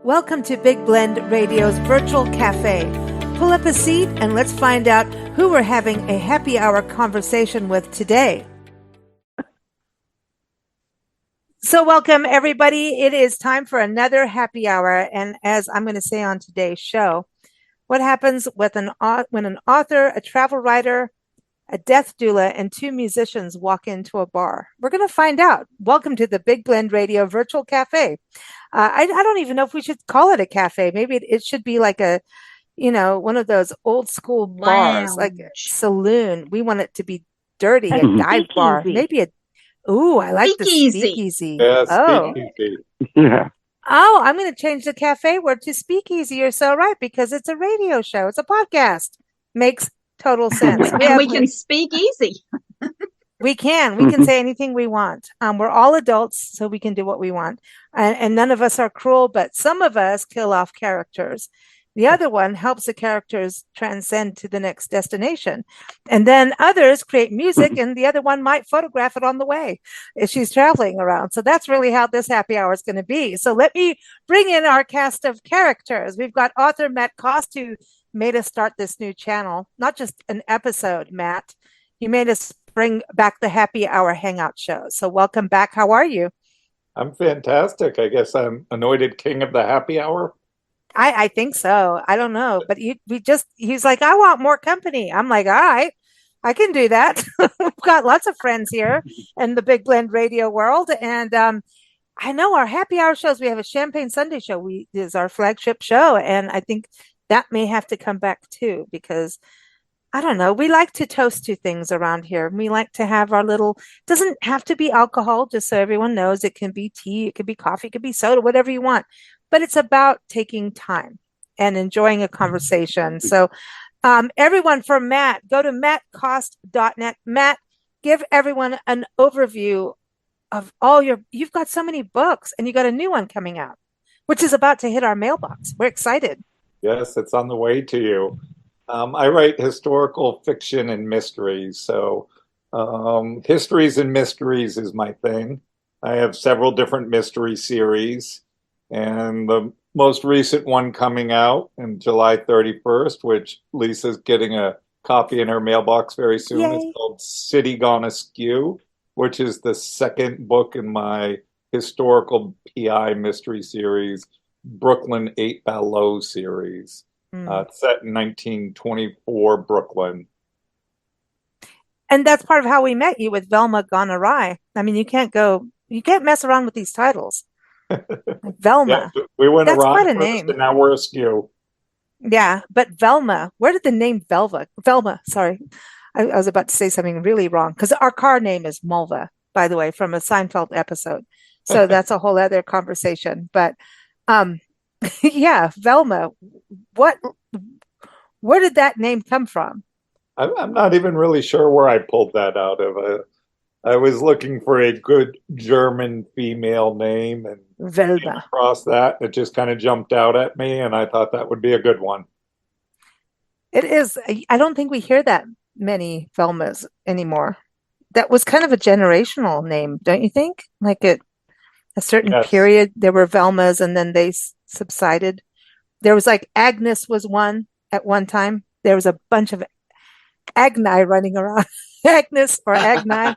Welcome to Big Blend Radio's virtual cafe. Pull up a seat and let's find out who we're having a happy hour conversation with today. So welcome everybody. It is time for another happy hour. And as I'm going to say on today's show, what happens with when an author, a travel writer, a death doula, and two musicians walk into a bar? We're going to find out. Welcome to the Big Blend Radio virtual cafe. I don't even know if we should call it a cafe. Maybe it should be like one of those old school bars, like a saloon. We want it to be dirty, a dive bar. Maybe I like the speakeasy. Yeah, speakeasy. Yeah. Oh, I'm going to change the cafe word to speakeasy. You're so right, because it's a radio show. It's a podcast. Makes total sense. We can speak easy. We can say anything we want. We're all adults, so we can do what we want. And none of us are cruel, but some of us kill off characters. The other one helps the characters transcend to the next destination. And then others create music, and the other one might photograph it on the way if she's traveling around. So that's really how this happy hour is going to be. So let me bring in our cast of characters. We've got author Matt Cost, who made us start this new channel. Not just an episode, Matt. You made us bring back the happy hour hangout show. So welcome back. How are you? I'm fantastic. I guess I'm anointed king of the happy hour. I think so. I don't know, but he's like, I want more company. I'm like, all right, I can do that. We've got lots of friends here in the Big Blend Radio world. And I know our happy hour shows, we have a Champagne Sunday show. Is our flagship show. And I think that may have to come back too, because I don't know. We like to toast to things around here. We like to have our doesn't have to be alcohol, just so everyone knows. It can be tea, it could be coffee, it could be soda, whatever you want. But it's about taking time and enjoying a conversation. So everyone, for Matt, go to mattcost.net. Matt, give everyone an overview of you've got so many books, and you got a new one coming out, which is about to hit our mailbox. We're excited. Yes, it's on the way to you. I write historical fiction and mysteries. So histories and mysteries is my thing. I have several different mystery series. And the most recent one coming out on July 31st, which Lisa's getting a copy in her mailbox very soon, Yay. is called City Gone Askew, which is the second book in my historical PI mystery series, Brooklyn 8 Below series. It's set in 1924 Brooklyn. And that's part of how we met you, with Velma Gone Awry. I mean, you can't mess around with these titles. Velma. Yeah, we went That's around quite a first, name. and now we're askew. Yeah, but Velma, where did the name Velma, sorry. I was about to say something really wrong, because our car name is Mulva, by the way, from a Seinfeld episode. So that's a whole other conversation. But yeah, Velma, where did that name come from? I'm not even really sure where I pulled that out of. I was looking for a good German female name and came Velma. across that. It just kind of jumped out at me, and I thought that would be a good one. It is. I don't think we hear that many Velmas anymore. That was kind of a generational name, don't you think? Like at a certain Yes. period, there were Velmas, and then they subsided. There was like Agnes was one at one time. There was a bunch of Agni running around. Agnes or Agni.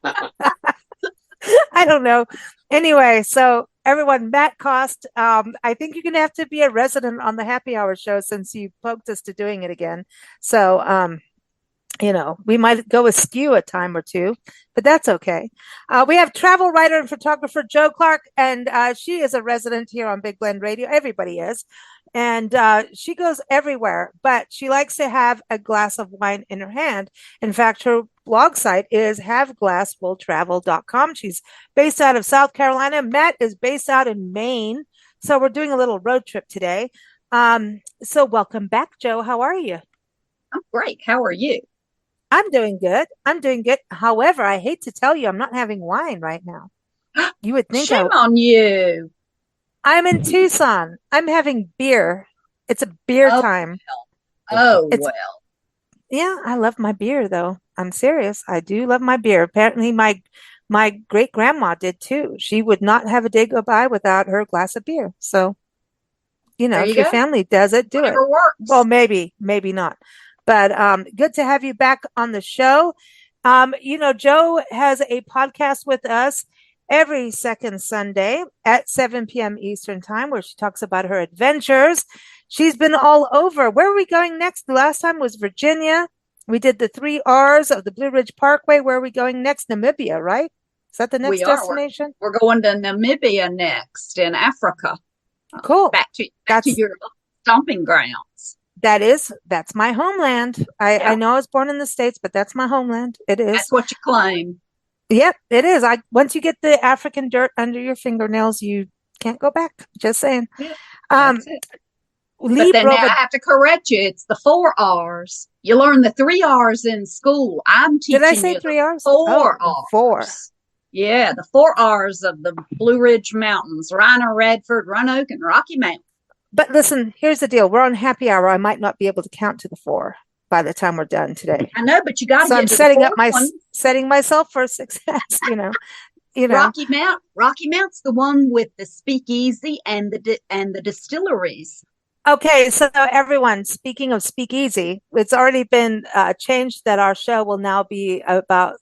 I don't know. Anyway, so everyone, Matt Cost, I think you're going to have to be a resident on the happy hour show, since you poked us to doing it again. So, we might go askew a time or two, but that's okay. We have travel writer and photographer Jo Clark, and she is a resident here on Big Blend Radio. Everybody is. And she goes everywhere, but she likes to have a glass of wine in her hand. In fact, her blog site is haveglasswilltravel.com. She's based out of South Carolina. Matt is based out in Maine. So we're doing a little road trip today. So welcome back, Jo. How are you? I'm great. How are you? I'm doing good. However, I hate to tell you, I'm not having wine right now. You would think Shame on you. I'm in Tucson. I'm having beer. It's a beer time. Well. Yeah, I love my beer, though. I'm serious. I do love my beer. Apparently, my great grandma did too. She would not have a day go by without her glass of beer. So There if you your go. family does it, do it. Whatever works. Well, maybe not. But good to have you back on the show. Joe has a podcast with us every second Sunday at 7 p.m. Eastern time, where she talks about her adventures. She's been all over. Where are we going next? The last time was Virginia. We did the 3 R's of the Blue Ridge Parkway. Where are we going next? Namibia, right? Is that the next We are. destination? We're going to Namibia next in Africa. Cool. Back to That's your stomping grounds. that's my homeland. I Yeah. know I was born in the States, but that's my homeland. It is. That's what you claim. Yep, it is. Once you get the African dirt under your fingernails, you can't go back. Just saying. Yeah, Um, that's it. Lee But then now I Brova, have to correct you. It's the 4 R's. You learn the 3 R's in school. I'm teaching did I say you 3 R's? the 4 the R's. 4. Yeah, the 4 R's of the Blue Ridge Mountains: Rhino, Radford, Roanoke, and Rocky Mountain. But listen, here's the deal. We're on happy hour. I might not be able to count to the 4 by the time we're done today. I know, but you got to So get I'm to setting the up setting myself for success. Rocky Mount. Rocky Mount's the one with the speakeasy and the distilleries. Okay, so everyone, speaking of speakeasy, it's already been changed that our show will now be about,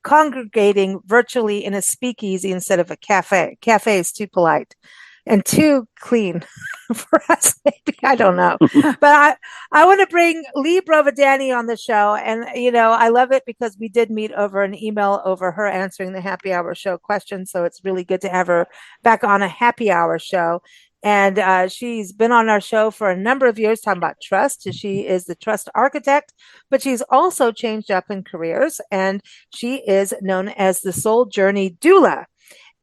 congregating virtually in a speakeasy instead of a cafe. Cafe is too polite and too clean for us, maybe. I don't know. But I want to bring Lee Brovadani on the show. And, I love it because we did meet over an email over her answering the happy hour show question. So it's really good to have her back on a happy hour show. And she's been on our show for a number of years talking about trust. She is the trust architect, but she's also changed up in careers, and she is known as the Soul Journey Doula.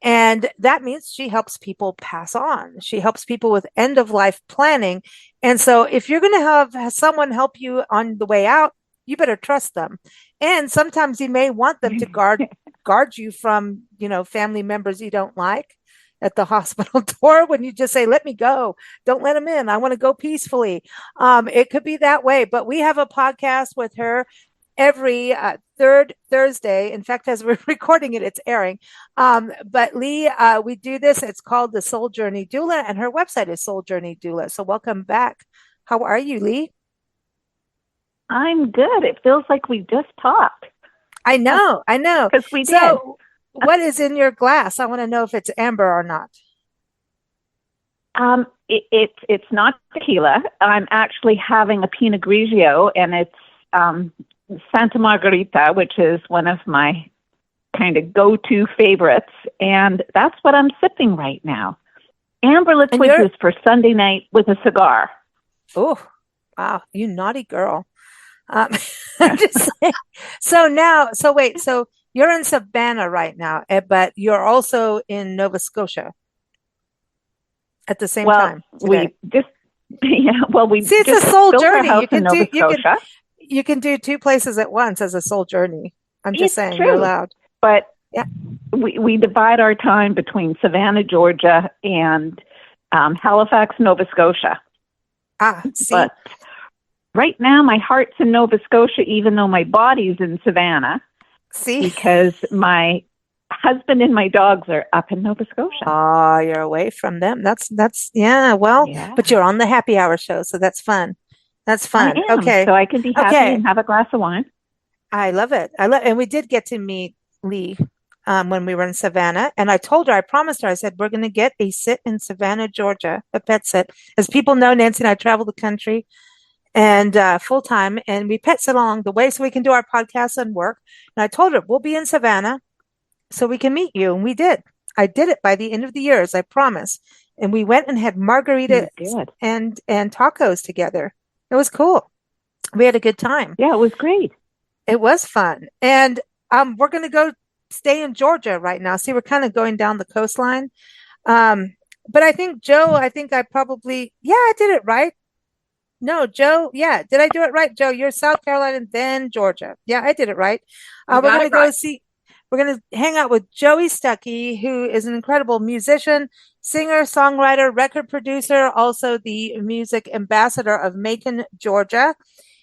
And that means she helps people pass on. She helps people with end of life planning. And so if you're going to have someone help you on the way out, you better trust them. And sometimes you may want them to guard you from, family members you don't like at the hospital door when you just say, let me go. Don't let them in. I want to go peacefully. It could be that way, but we have a podcast with her every third Thursday. In fact, as we're recording it, it's airing. But Lee, we do this. It's called the Soul Journey Doula, and her website is Soul Journey Doula. So welcome back. How are you, Lee? I'm good. It feels like we just talked. I know. Because we did. So what is in your glass? I want to know if it's amber or not. It's not tequila. I'm actually having a Pinot Grigio, and it's Santa Margarita, which is one of my kind of go-to favorites, and that's what I'm sipping right now. Amber liquid is for Sunday night with a cigar. Oh, wow, you naughty girl. I'm just saying. So you're in Savannah right now, but you're also in Nova Scotia at the same time today. It's a soul journey. You can do two places at once as a soul journey. I'm just saying, true. You're allowed. But we divide our time between Savannah, Georgia, and Halifax, Nova Scotia. See. But right now, my heart's in Nova Scotia, even though my body's in Savannah. See? Because my husband and my dogs are up in Nova Scotia. Oh, you're away from them. That's but you're on the happy hour show, so that's fun. That's fun. I am, okay. So I can be happy and have a glass of wine. I love it. And we did get to meet Lee when we were in Savannah. And I promised her, I said, we're going to get a sit in Savannah, Georgia, a pet sit. As people know, Nancy and I travel the country and full time, and we pet sit along the way so we can do our podcasts and work. And I told her, we'll be in Savannah so we can meet you. And we did. I did it by the end of the year, as I promised. And we went and had margaritas and tacos together. It was cool. We had a good time. Yeah, it was great. It was fun. And we're going to go stay in Georgia right now. See, we're kind of going down the coastline. But I think, Joe, I did it right. No, Joe. Yeah. Did I do it right? Joe, you're South Carolina and then Georgia. Yeah, I did it right. We're going to we're going to hang out with Joey Stuckey, who is an incredible musician, singer, songwriter, record producer, also the music ambassador of Macon, Georgia.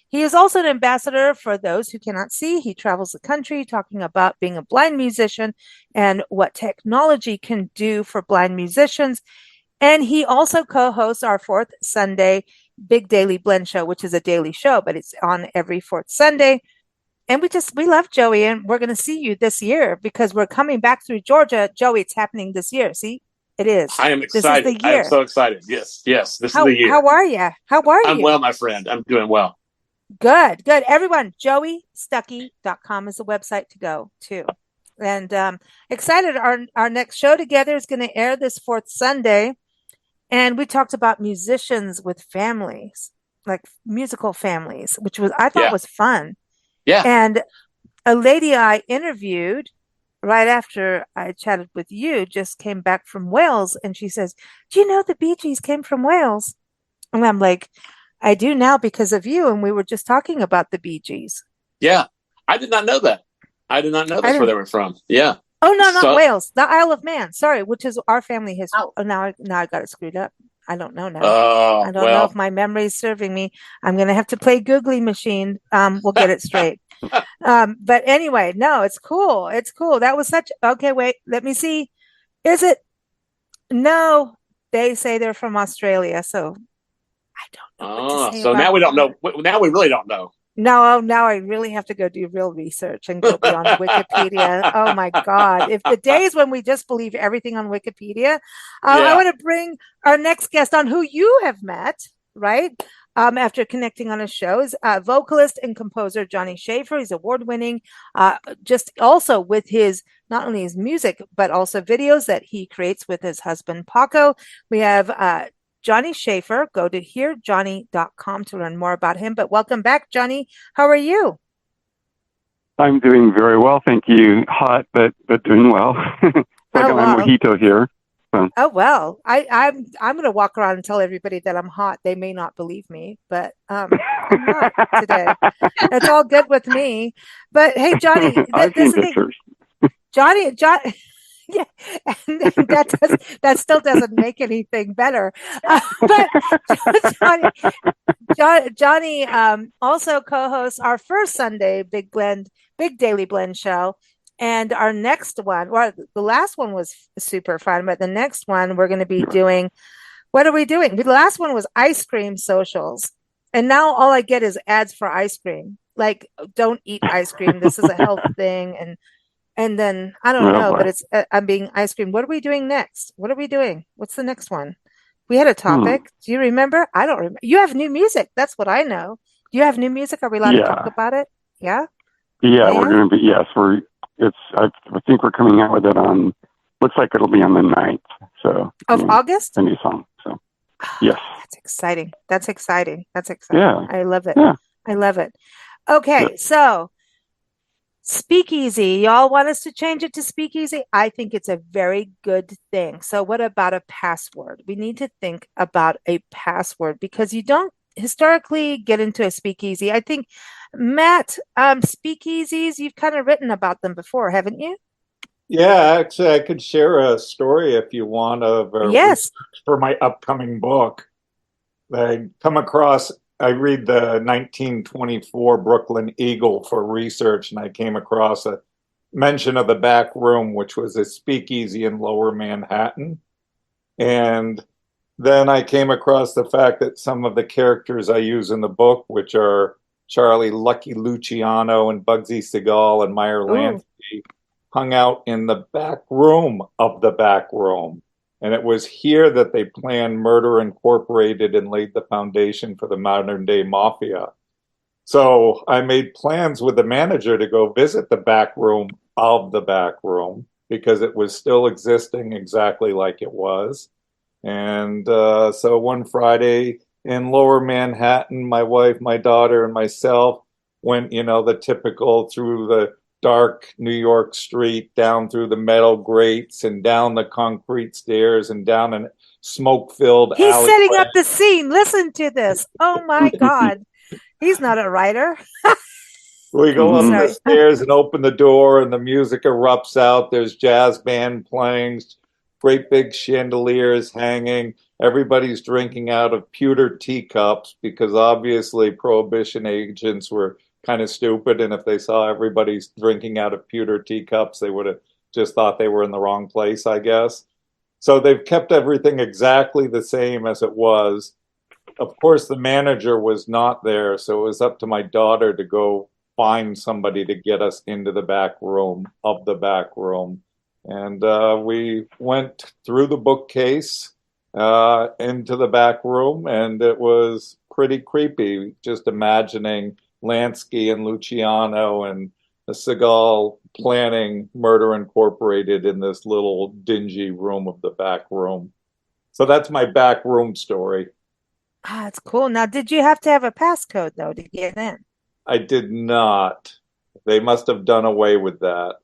He is also an ambassador for those who cannot see. He travels the country talking about being a blind musician and what technology can do for blind musicians. And he also co-hosts our fourth Sunday Big Daily Blend Show, which is a daily show, but it's on every fourth Sunday. And we love Joey, and we're going to see you this year because we're coming back through Georgia. Joey, it's happening this year. See, it is. I am This is excited. the I am year. so excited. Yes, this is the year. How are you? How are I'm you? well, my friend. I'm doing well. Good. Everyone, joeystuckey.com is the website to go to. And excited. Our next show together is going to air this fourth Sunday. And we talked about musicians with families, like musical families, which I thought was fun. Yeah. And a lady I interviewed right after I chatted with you just came back from Wales, and she says, "Do you know the Bee Gees came from Wales?" And I'm like, "I do now because of you." And we were just talking about the Bee Gees. Yeah. I did not know that. I did not know that's where they were from. Yeah. Oh, no, not Wales. The Isle of Man. Sorry, which is our family history. Oh, now I got it screwed up. I don't know now. I don't know if my memory is serving me. I'm going to have to play Googly Machine. We'll get it straight. But anyway, no, it's cool. It's cool. That was okay, wait, let me see. Is it? No, they say they're from Australia. So I don't know what to say so now we don't know. Now we really don't know. No, now I really have to go do real research and go beyond Wikipedia. Oh my God. If the days when we just believe everything on Wikipedia, I want to bring our next guest on who you have met, right? After connecting on a show is vocalist and composer Johnny Schaefer. He's award-winning, just also with not only his music, but also videos that he creates with his husband, Paco. We have Johnny Schaefer. Go to hearjohnny.com to learn more about him. But welcome back, Johnny. How are you? I'm doing very well, thank you. Hot, but doing well. I got my mojito here. So. Oh well, I'm going to walk around and tell everybody that I'm hot. They may not believe me, but I'm hot today. It's all good with me. But hey, Johnny, I've seen pictures. Johnny. Yeah, and that still doesn't make anything better. But Johnny also co-hosts our first Sunday Big Daily Blend show, and our next one, well, the last one was super fun, but the next one we're going to be doing. What are we doing? The last one was ice cream socials, and now all I get is ads for ice cream. Like, don't eat ice cream. This is a health thing, and then I don't know, but it's I'm being ice cream. What are we doing next? What are we doing? What's the next one? We had a topic. Do you remember? I don't remember. You have new music. That's what I know. Do you have new music? Are we allowed to talk about it? Yeah. Yeah, we're going to be. Yes, I think we're coming out with it on. Looks like it'll be on the 9th. So of August. A new song. So yes. That's exciting. That's exciting. Yeah. I love it. Yeah. I love it. Okay, so. Speakeasy. Y'all want us to change it to speakeasy? I think it's a very good thing. So what about a password? We need to think about a password because you don't historically get into a speakeasy. I think, Matt, speakeasies, you've kind of written about them before, haven't you? Yeah, actually, I could share a story if you want of yes. for my upcoming book. I read the 1924 Brooklyn Eagle for research, and I came across a mention of the back room, which was a speakeasy in Lower Manhattan. And then I came across the fact that some of the characters I use in the book, which are Charlie Lucky Luciano and Bugsy Siegel and Meyer Lansky, hung out in the back room of the back room. And it was here that they planned Murder Incorporated and laid the foundation for the modern day mafia. So I made plans with the manager to go visit the back room of the back room because it was still existing exactly like it was. And so one Friday in Lower Manhattan, my wife, my daughter, and myself went, the typical through the dark New York street, down through the metal grates and down the concrete stairs and down a smoke-filled alleyway. He's setting up the scene. Listen to this. Oh my God. He's not a writer. We go up the stairs and open the door and the music erupts out. There's jazz band playing, great big chandeliers hanging. Everybody's drinking out of pewter teacups because obviously Prohibition agents were kind of stupid, and if they saw everybody's drinking out of pewter teacups, they would have just thought they were in the wrong place, I guess. So they've kept everything exactly the same as it was. Of course, the manager was not there, so it was up to my daughter to go find somebody to get us into the back room of the back room. And we went through the bookcase into the back room, and it was pretty creepy, just imagining Lansky and Luciano and Seagal planning Murder Incorporated in this little dingy room of the back room. So that's my back room story. Ah, that's cool. Now, did you have to have a passcode though to get in? I did not. They must have done away with that.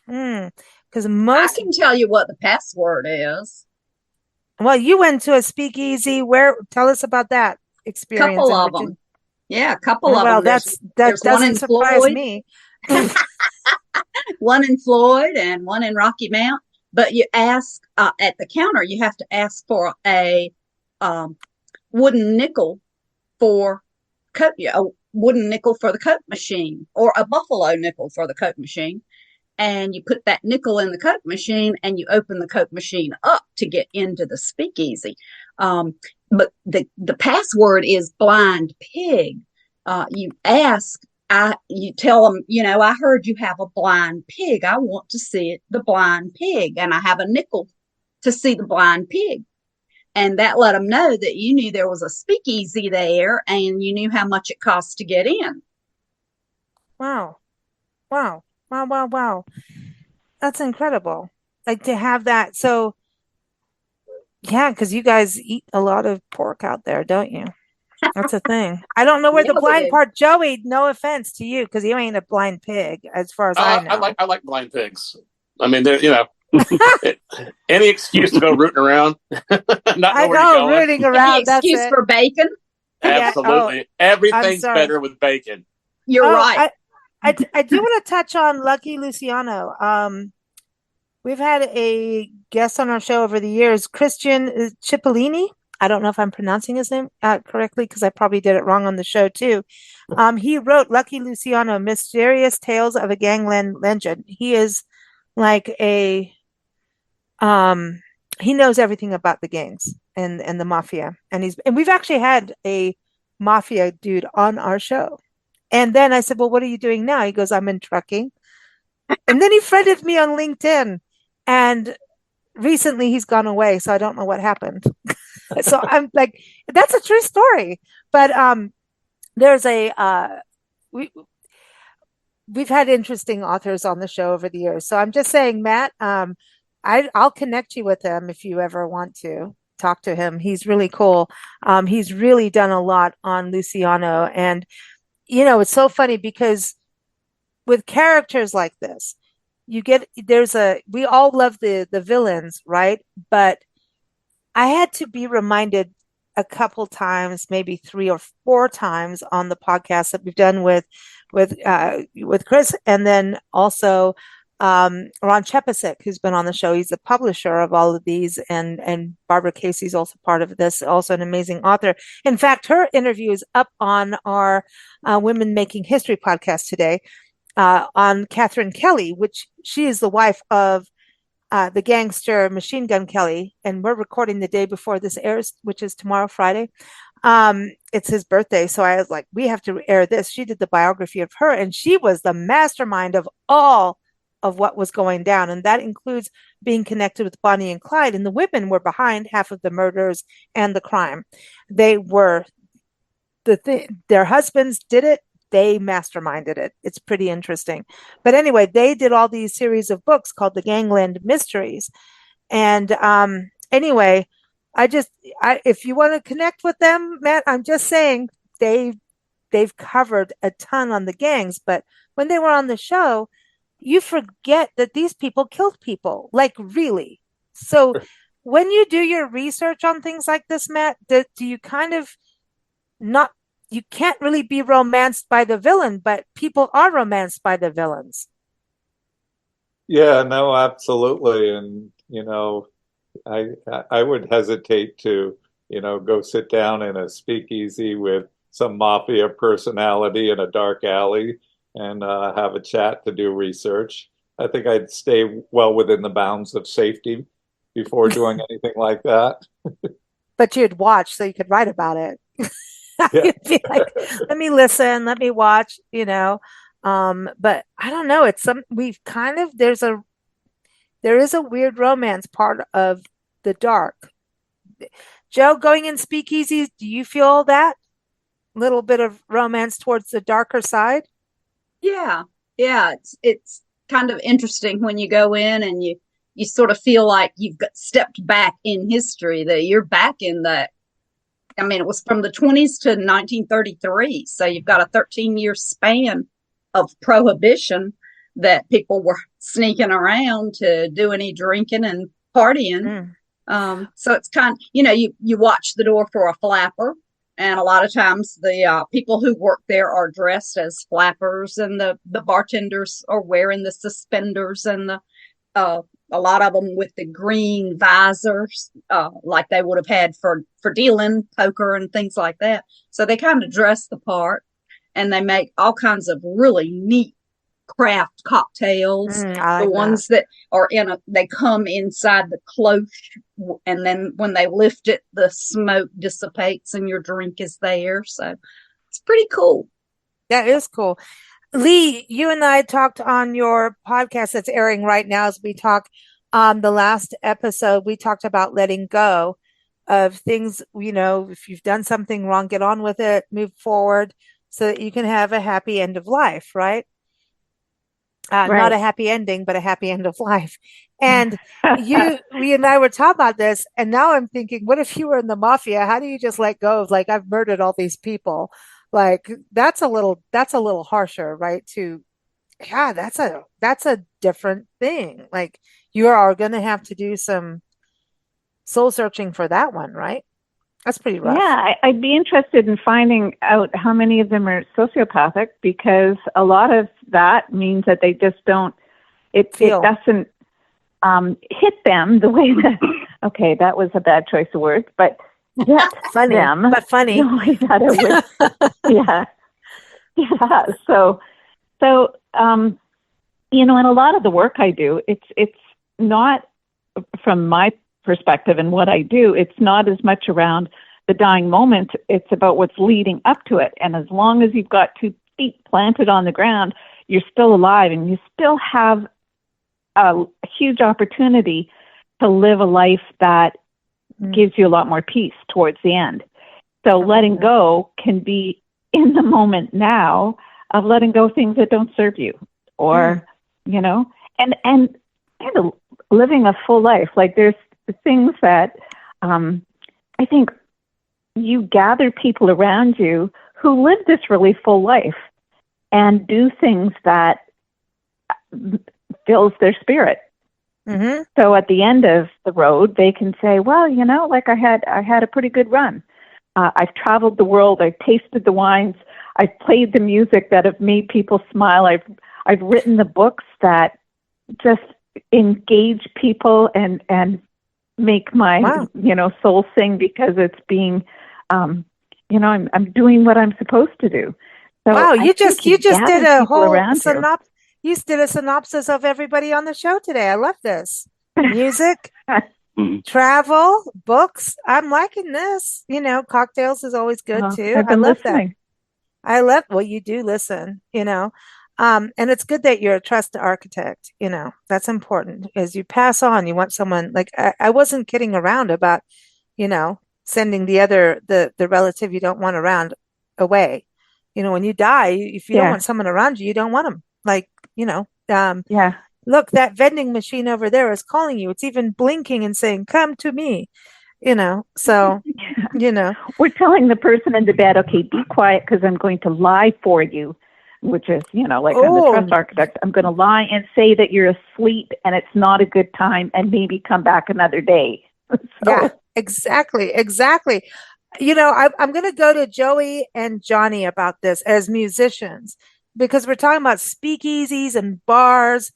Because I can tell you what the password is. Well, you went to a speakeasy. Tell us about that experience. Couple of them. Yeah, a couple of them. Well, that doesn't surprise me. One in Floyd and one in Rocky Mount. But you ask at the counter, you have to ask for a wooden nickel for a wooden nickel for the Coke machine, or a buffalo nickel for the Coke machine. And you put that nickel in the Coke machine and you open the Coke machine up to get into the speakeasy. But the password is blind pig. You ask, you tell them, I heard you have a blind pig. I want to see the blind pig, and I have a nickel to see the blind pig. And that let them know that you knew there was a speakeasy there and you knew how much it cost to get in. Wow. Wow. Wow, wow, wow. That's incredible. Like to have that. So, yeah, because you guys eat a lot of pork out there, don't you? That's a thing. I don't know where the blind part, Joey, no offense to you, because you ain't a blind pig, as far as I know. I like blind pigs. I mean, they're, any excuse to go rooting around. I know, rooting around. Any excuse for bacon? Absolutely. Yeah. Everything's better with bacon. You're right. I do want to touch on Lucky Luciano. We've had a guest on our show over the years, Christian Cipollini. I don't know if I'm pronouncing his name correctly because I probably did it wrong on the show too. He wrote Lucky Luciano, Mysterious Tales of a Gangland Legend. He is like he knows everything about the gangs and the mafia. And we've actually had a mafia dude on our show. And then I said, well, what are you doing now? He goes, I'm in trucking. And then he friended me on LinkedIn. And recently he's gone away. So I don't know what happened. So I'm like, that's a true story. But there's we've had interesting authors on the show over the years. So I'm just saying, Matt, I'll connect you with him if you ever want to talk to him. He's really cool. He's really done a lot on Luciano. And it's so funny because with characters like this, we all love the villains, right? But I had to be reminded a couple times, maybe 3 or 4 times on the podcast that we've done with Chris, and then also Ron Chepasek, who's been on the show. He's the publisher of all of these, and Barbara Casey's also part of this, also an amazing author. In fact, her interview is up on our Women Making History podcast today on Catherine Kelly, which she is the wife of the gangster Machine Gun Kelly, and we're recording the day before this airs, which is tomorrow, Friday. It's his birthday, so I was like, we have to air this. She did the biography of her, and she was the mastermind of all of what was going down, and that includes being connected with Bonnie and Clyde, and the women were behind half of the murders and the crime. They were their husbands did it. They masterminded it. It's pretty interesting. But anyway, they did all these series of books called the Gangland Mysteries. And anyway, if you want to connect with them, Matt, I'm just saying they've covered a ton on the gangs. But when they were on the show, you forget that these people killed people, like really. So when you do your research on things like this, Matt, do you kind of not, you can't really be romanced by the villain, but people are romanced by the villains. Yeah, no, absolutely. And, I would hesitate to, go sit down in a speakeasy with some mafia personality in a dark alley and have a chat to do research. I think I'd stay well within the bounds of safety. before doing anything like that. But you'd watch so you could write about it. Yeah. You'd be like, let me listen, let me watch, But I don't know. It's some we've kind of there is a weird romance part of the dark. Joe, going in speakeasies, do you feel that little bit of romance towards the darker side? Yeah, yeah. It's kind of interesting when you go in and you sort of feel like you've got stepped back in history, that you're back in the. I mean, it was from the 20s to 1933, so you've got a 13-year span of prohibition that people were sneaking around to do any drinking and partying. So it's you watch the door for a flapper, and a lot of times the people who work there are dressed as flappers, and the bartenders are wearing the suspenders, and a lot of them with the green visors, like they would have had for dealing poker and things like that. So they kind of dress the part, and they make all kinds of really neat craft cocktails. I The like ones that are they come inside the cloche, and then when they lift it, the smoke dissipates and your drink is there. So it's pretty cool. That is cool. Lee, you and I talked on your podcast that's airing right now as we talk. The last episode, we talked about letting go of things, if you've done something wrong, get on with it, move forward so that you can have a happy end of life, right? Right. Not a happy ending, but a happy end of life. And we and I were talking about this, and now I'm thinking, what if you were in the mafia? How do you just let go of, like, I've murdered all these people? Like, that's a little harsher, right? Yeah, that's a different thing. Like, you are going to have to do some soul searching for that one, right? That's pretty rough. Yeah, I'd be interested in finding out how many of them are sociopathic, because a lot of that means that they just don't, it doesn't hit them the way that, okay, that was a bad choice of words, but hit funny, them but funny. the way that it would, yeah. Yeah. So, in a lot of the work I do, it's not, from my perspective and what I do, it's not as much around the dying moment. It's about what's leading up to it. And as long as you've got 2 feet planted on the ground, you're still alive, and you still have a huge opportunity to live a life that gives you a lot more peace towards the end. So letting go can be in the moment now of letting go things that don't serve you, or, and kind of living a full life. Like, there's things that I think you gather people around you who live this really full life and do things that fills their spirit. Mm-hmm. So at the end of the road, they can say, well, like I had a pretty good run. I've traveled the world. I've tasted the wines. I've played the music that have made people smile. I've written the books that just engage people and make my soul sing, because it's being I'm doing what I'm supposed to do. So wow, you just did a whole synopsis of everybody on the show today. I love this. Music, travel, books. I'm liking this. Cocktails is always good too. I've been listening. Well, you do listen, and it's good that you're a trusted architect. That's important. As you pass on, you want someone, like, I wasn't kidding around about, sending the relative you don't want around away. When you die, if you don't want someone around you, you don't want them. Like, look, that vending machine over there is calling you. It's even blinking and saying, come to me, so, We're telling the person in the bed, okay, be quiet, because I'm going to lie for you, which is, like I'm the trust architect. I'm going to lie and say that you're asleep and it's not a good time, and maybe come back another day. Yeah, exactly. I'm going to go to Joey and Johnny about this as musicians, because we're talking about speakeasies and bars.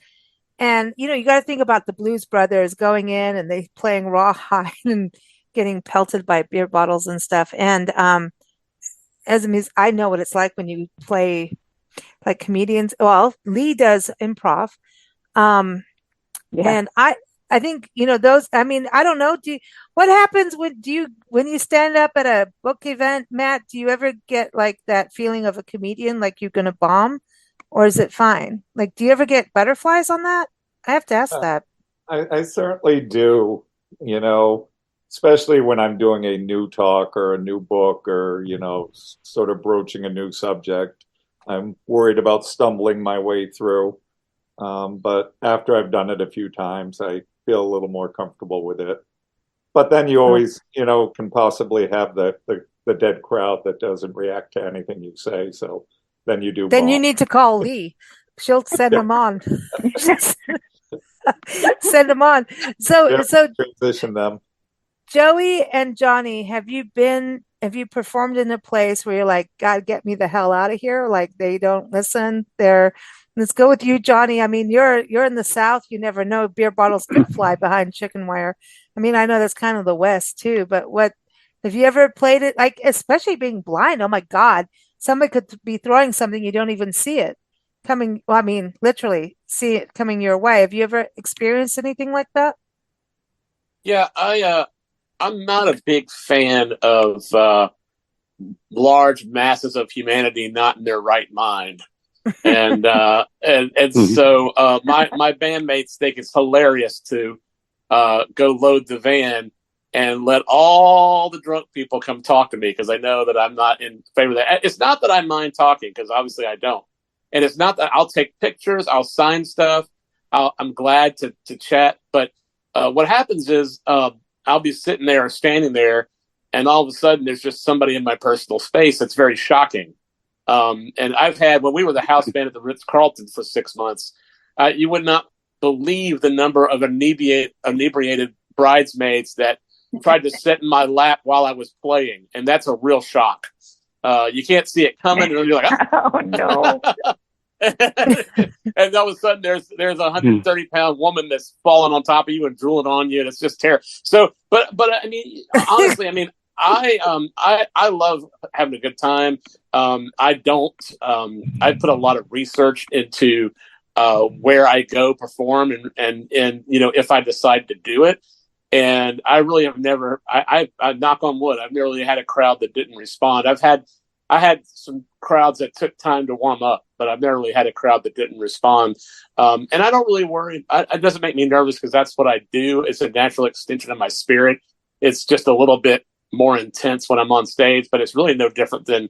And, you got to think about the Blues Brothers going in and they playing rawhide and getting pelted by beer bottles and stuff. And as a musician, I know what it's like when you play like comedians. Well, Lee does improv. And I think, those, I mean, I don't know. What happens when you stand up at a book event, Matt, do you ever get like that feeling of a comedian, like you're going to bomb, or is it fine? Like, do you ever get butterflies on that? I have to ask that. I certainly do, especially when I'm doing a new talk or a new book or, sort of broaching a new subject. I'm worried about stumbling my way through. But after I've done it a few times, I feel a little more comfortable with it. But then you always, can possibly have the dead crowd that doesn't react to anything you say. So then you do Then you bomb. need to call Lee. She'll send them on. Send them on. Yeah, So transition them. Joey and Johnny, have you performed in a place where you're like, God, get me the hell out of here? Like they don't listen. Let's go with you, Johnny. I mean, you're in the South. You never know. Beer bottles could fly behind chicken wire. I mean, I know that's kind of the West too, but what have you ever played it like, especially being blind? Oh my God, somebody could be throwing something you don't even see it coming. Well, I mean, literally see it coming your way. Have you ever experienced anything like that? Yeah, I'm not a big fan of large masses of humanity not in their right mind. And so my bandmates think it's hilarious to go load the van and let all the drunk people come talk to me because I know that I'm not in favor of that. It's not that I mind talking because obviously I don't, and it's not that I'll take pictures, I'll sign stuff, I'm glad to chat. But what happens is I'll be sitting there or standing there, and all of a sudden there's just somebody in my personal space that's very shocking. And I've had, when we were the house band at the Ritz-Carlton for 6 months, you would not believe the number of inebriated bridesmaids that tried to sit in my lap while I was playing. And that's a real shock. You can't see it coming, and you're like, oh no. and all of a sudden there's a 130-pound woman that's falling on top of you and drooling on you, and it's just terrible. So, but I mean, honestly, I mean, I love having a good time. I put a lot of research into where I go perform and if I decide to do it. And I really have never, I knock on wood, I've never really had a crowd that didn't respond. I had some crowds that took time to warm up, but I've never really had a crowd that didn't respond. And I don't really worry. It doesn't make me nervous because that's what I do. It's a natural extension of my spirit. It's just a little bit more intense when I'm on stage, but it's really no different than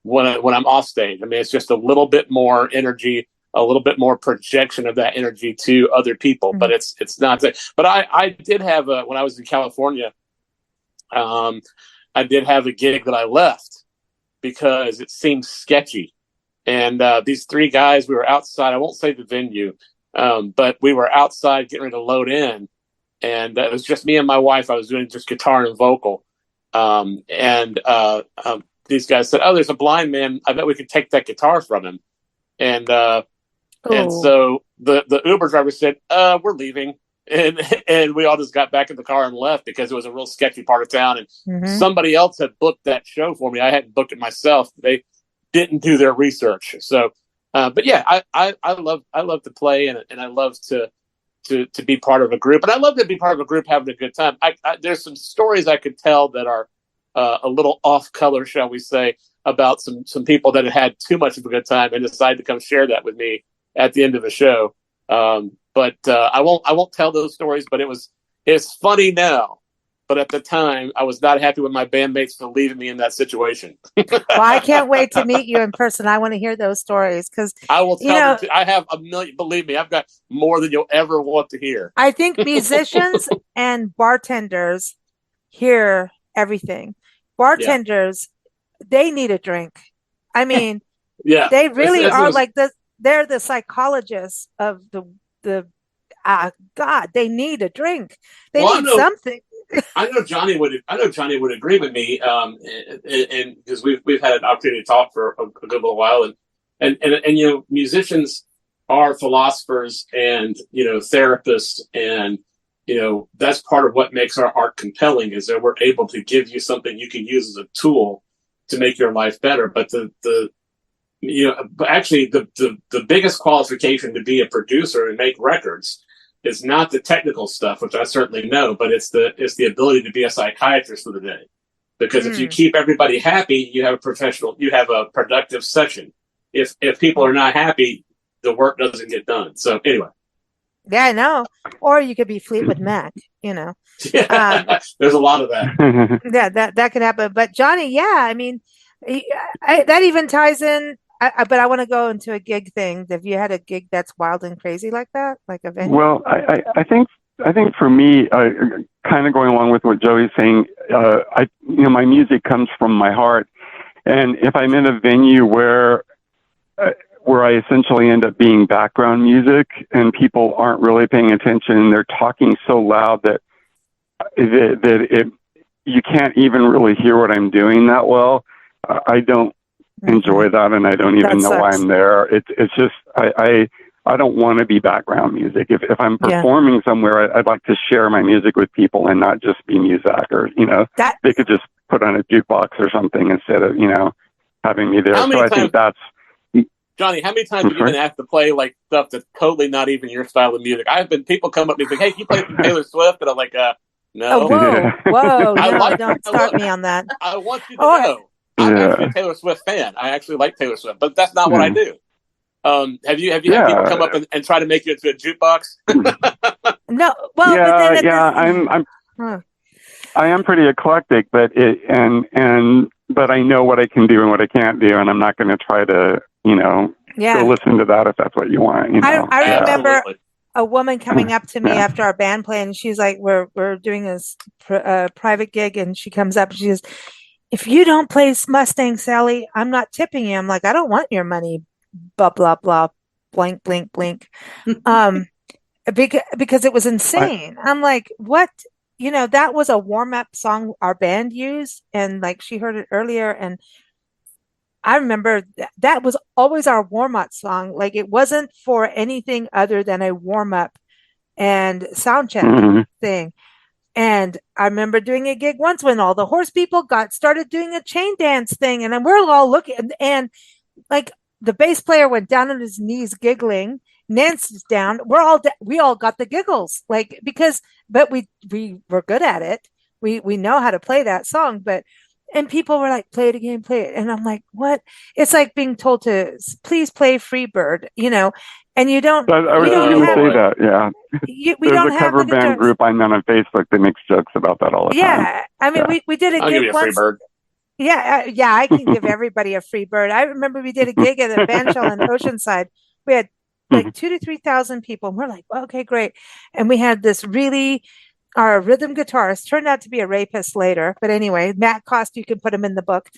when I'm off stage. I mean, it's just a little bit more energy, a little bit more projection of that energy to other people, but it's not that. But I did have when I was in California, I did have a gig that I left because it seemed sketchy. And these three guys, we were outside. I won't say the venue, but we were outside getting ready to load in, and it was just me and my wife. I was doing just guitar and vocal. These guys said, "Oh, there's a blind man. I bet we could take that guitar from him." And so the Uber driver said, "We're leaving," and we all just got back in the car and left because it was a real sketchy part of town, and somebody else had booked that show for me. I hadn't booked it myself. They didn't do their research. So, but yeah, I love to play, and I love to be part of a group, and I love to be part of a group having a good time. There's some stories I could tell that are a little off color, shall we say, about some people that had too much of a good time and decided to come share that with me at the end of the show. But I won't tell those stories. But it's funny now. But at the time, I was not happy with my bandmates for leaving me in that situation. Well, I can't wait to meet you in person. I want to hear those stories because I will tell them. I have a million. Believe me, I've got more than you'll ever want to hear. I think musicians and bartenders hear everything. Bartenders, they need a drink. I mean, yeah, they really are like they're the psychologists of the God. They need a drink. They need something. I know Johnny would agree with me, and because we've had an opportunity to talk for a good little while, and musicians are philosophers and therapists, and that's part of what makes our art compelling is that we're able to give you something you can use as a tool to make your life better. But actually the biggest qualification to be a producer and make records is not the technical stuff, which I certainly know, but it's the ability to be a psychiatrist for the day. Because if you keep everybody happy, you have a productive session. If people are not happy, the work doesn't get done. So anyway. Yeah, I know. Or you could be Fleetwood Mac, you know. There's a lot of that. Yeah, that could happen. But Johnny, yeah, I mean, that even ties in. But I want to go into a gig thing. Have you had a gig that's wild and crazy like that, like a venue? Well, I think for me, kind of going along with what Joey's saying, my music comes from my heart, and if I'm in a venue where I essentially end up being background music and people aren't really paying attention and they're talking so loud that you can't even really hear what I'm doing that well, I don't enjoy that, and I don't even know why I'm there. It's just I don't want to be background music. If I'm performing somewhere, I'd like to share my music with people and not just be music, or they could just put on a jukebox or something instead of having me there. So I think that's. Johnny, how many times have you been asked to play like stuff that's totally not even your style of music? People come up to me and say, "Hey, can you play some Taylor Swift?" And I'm like, "No." Oh, whoa, no, don't start me on that. I want you to know. I'm actually a Taylor Swift fan. I actually like Taylor Swift, but that's not what I do. Have you had people come up and try to make you into a jukebox? No, well, I am pretty eclectic, but but I know what I can do and what I can't do, and I'm not going to try to go listen to that if that's what you want. I remember a woman coming up to me after our band play, and she's like, "We're doing this private gig," and she comes up and she says, "If you don't play Mustang Sally, I'm not tipping you." I'm like, "I don't want your money." Blah blah blah, blank blink blink, because it was insane. I'm like, what? That was a warm up song our band used, and like she heard it earlier, and I remember that was always our warm up song. Like it wasn't for anything other than a warm up and sound check thing. And I remember doing a gig once when all the horse people started doing a chain dance thing, and then we're all looking, and like the bass player went down on his knees giggling. Nancy's down. We all got the giggles, but we were good at it. We know how to play that song, and people were like, "Play it again, play it." And I'm like, "What?" It's like being told to please play Freebird, and you don't. I was going to say that, yeah. We There's don't a have cover band guitars. group I'm on Facebook that makes jokes about that all the time. Yeah, I mean, we did a I'll gig give you a once. Freebird. Yeah, I can give everybody a free bird. I remember we did a gig at a band shell in Oceanside. We had like 2,000 to 3,000 people, and we're like, okay, great. And we had our rhythm guitarist turned out to be a rapist later. But anyway, Matt Cost, you can put him in the book,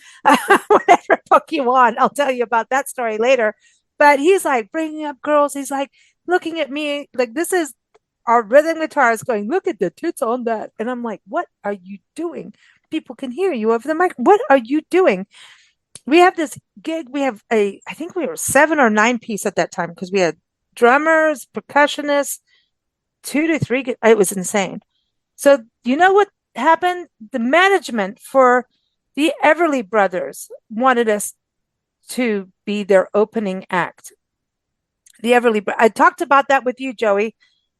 whatever book you want. I'll tell you about that story later. But he's like bringing up girls. He's like looking at me like this is our rhythm guitarist going, "Look at the tits on that." And I'm like, "What are you doing? People can hear you over the mic. What are you doing?" We have this gig. I think we were 7 or 9 piece at that time because we had drummers, percussionists, 2 to 3. It was insane. So you know what happened? The management for the Everly Brothers wanted us to be their opening act. I talked about that with you, Joey.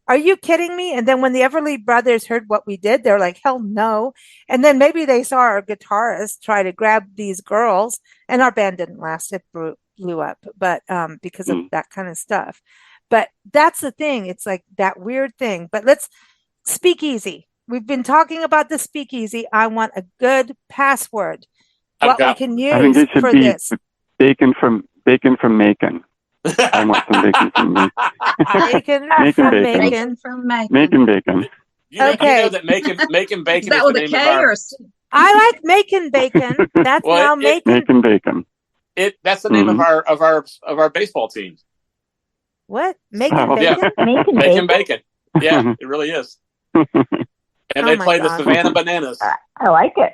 Are you kidding me? And then when the Everly Brothers heard what we did, they're like, hell no. And then maybe they saw our guitarist try to grab these girls, and our band didn't last. It blew up, but because of that kind of stuff. But that's the thing. It's like that weird thing. But let's speakeasy. We've been talking about the speakeasy. I want a good password. What we can use I think it should for be this. Bacon from Macon. I want some bacon from me. Bacon from Macon. Macon bacon. You know that Macon bacon is that with a K or a C? I like Macon bacon. That's Macon. Macon bacon. That's the name of our baseball team. What? Macon bacon? Yeah. Macon bacon. Yeah, it really is. And they play the Savannah Bananas. I like it.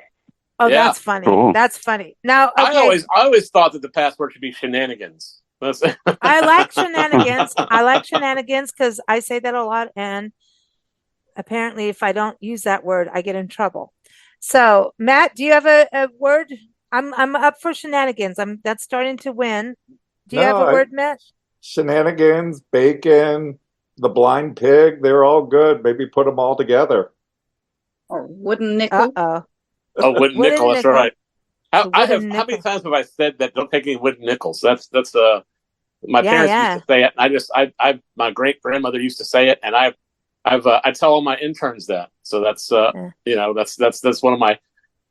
Oh, yeah. That's funny. Cool. That's funny. Now, okay. I always thought that the password should be shenanigans. I like shenanigans. I like shenanigans because I say that a lot, and apparently, if I don't use that word, I get in trouble. So, Matt, do you have a word? I'm up for shenanigans. That's starting to win. Do you have a word, Matt? Shenanigans, bacon. The Blind Pig, they're all good. Maybe put them all together. Or Wooden Nickel. Uh-oh. Oh, wooden nickel. That's nickel. right. The How wooden many nickel. times have I said that? Don't take any wooden nickels. That's my parents used to say it. And my great grandmother used to say it, and I tell all my interns that. So that's that's one of my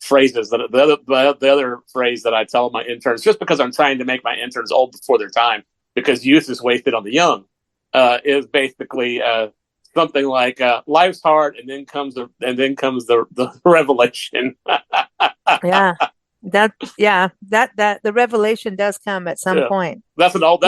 phrases. That the other phrase that I tell my interns, just because I'm trying to make my interns old before their time, because youth is wasted on the young, is basically something like life's hard, and then comes the revelation. Yeah. That the revelation does come at some point. That's an old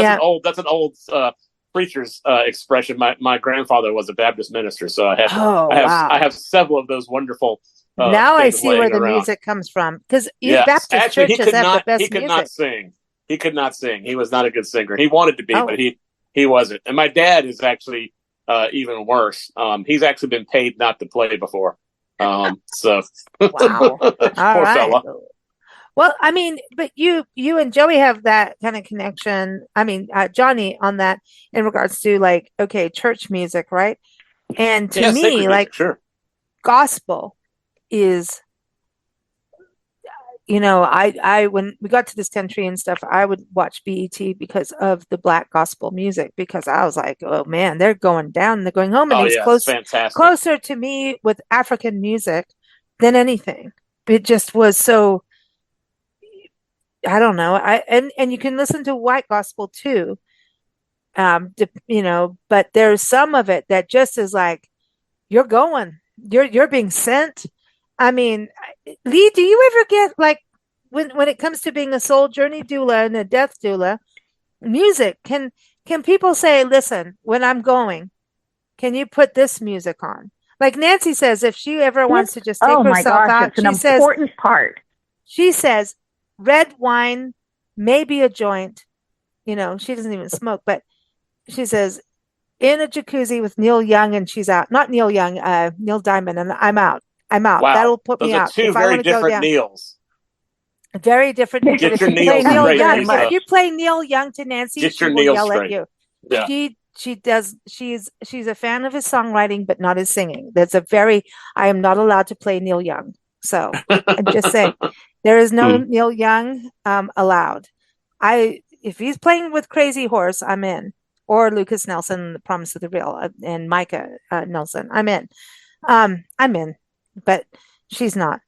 preacher's expression. My grandfather was a Baptist minister, so I have several of those wonderful. Now I see where the around. music comes from, because Yes. Baptist Actually, churches have the best he could music. not sing. He could not sing. He was not a good singer. He wanted to be, Oh. but he wasn't. And my dad is actually even worse. He's actually been paid not to play before. So Wow. All poor right. fella. Well, I mean, but you and Joey have that kind of connection. I mean, Johnny, on that in regards to, like, okay, church music, right? And to me, sacred like, music, sure. gospel is, I when we got to this country and stuff, I would watch BET because of the black gospel music, because I was like, oh man, they're going down, they're going home, and it was fantastic. closer to me with African music than anything. It just was so, I don't know. And you can listen to white gospel too. But there's some of it that just is like, you're being sent. I mean, Lee, do you ever get, like, when it comes to being a soul journey doula and a death doula, music, can people say, listen, when I'm going, can you put this music on? Like Nancy says, if she ever wants to just take herself out, it's an important part. She says, red wine, maybe a joint. She doesn't even smoke, but she says, in a jacuzzi with Neil Young, and she's out. Not Neil Young, Neil Diamond, and I'm out. Wow. That'll put me out. Those are two very different Neils. Very different. Get your Neil straight. If you play Neil Young to Nancy, she will yell at you. Yeah. She does. She's a fan of his songwriting, but not his singing. I am not allowed to play Neil Young. So I'm just saying, there is no Neil Young allowed. If he's playing with Crazy Horse, I'm in. Or Lucas Nelson, The Promise of the Real, and Micah Nelson, I'm in. I'm in, but she's not.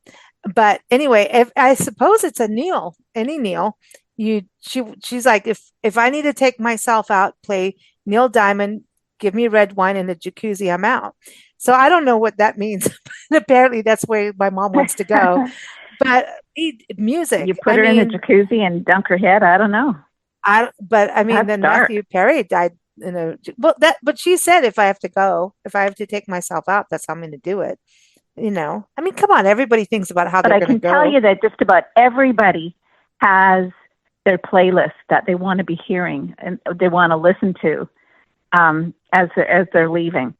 But anyway, I suppose it's a Neil, any Neil. She's like, if I need to take myself out, play Neil Diamond, give me red wine in a jacuzzi, I'm out. So I don't know what that means. Apparently that's where my mom wants to go. But music. You put her in a jacuzzi and dunk her head. I don't know. Then Matthew Perry died but she said, if I have to take myself out, that's how I'm going to do it. Come on, everybody thinks about how they're going to go. But I can tell you that just about everybody has their playlist that they want to be hearing and they want to listen to as they're leaving.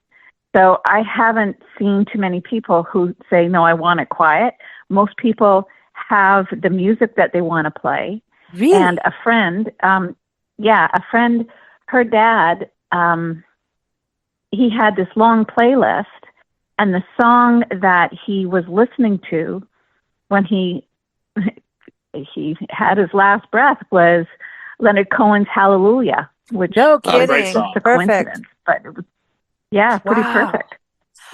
So I haven't seen too many people who say, no, I want it quiet. Most people have the music that they want to play. Really? And a friend, her dad, he had this long playlist, and the song that he was listening to when he had his last breath was Leonard Cohen's Hallelujah, which no kidding. Is a coincidence, but it was, pretty perfect.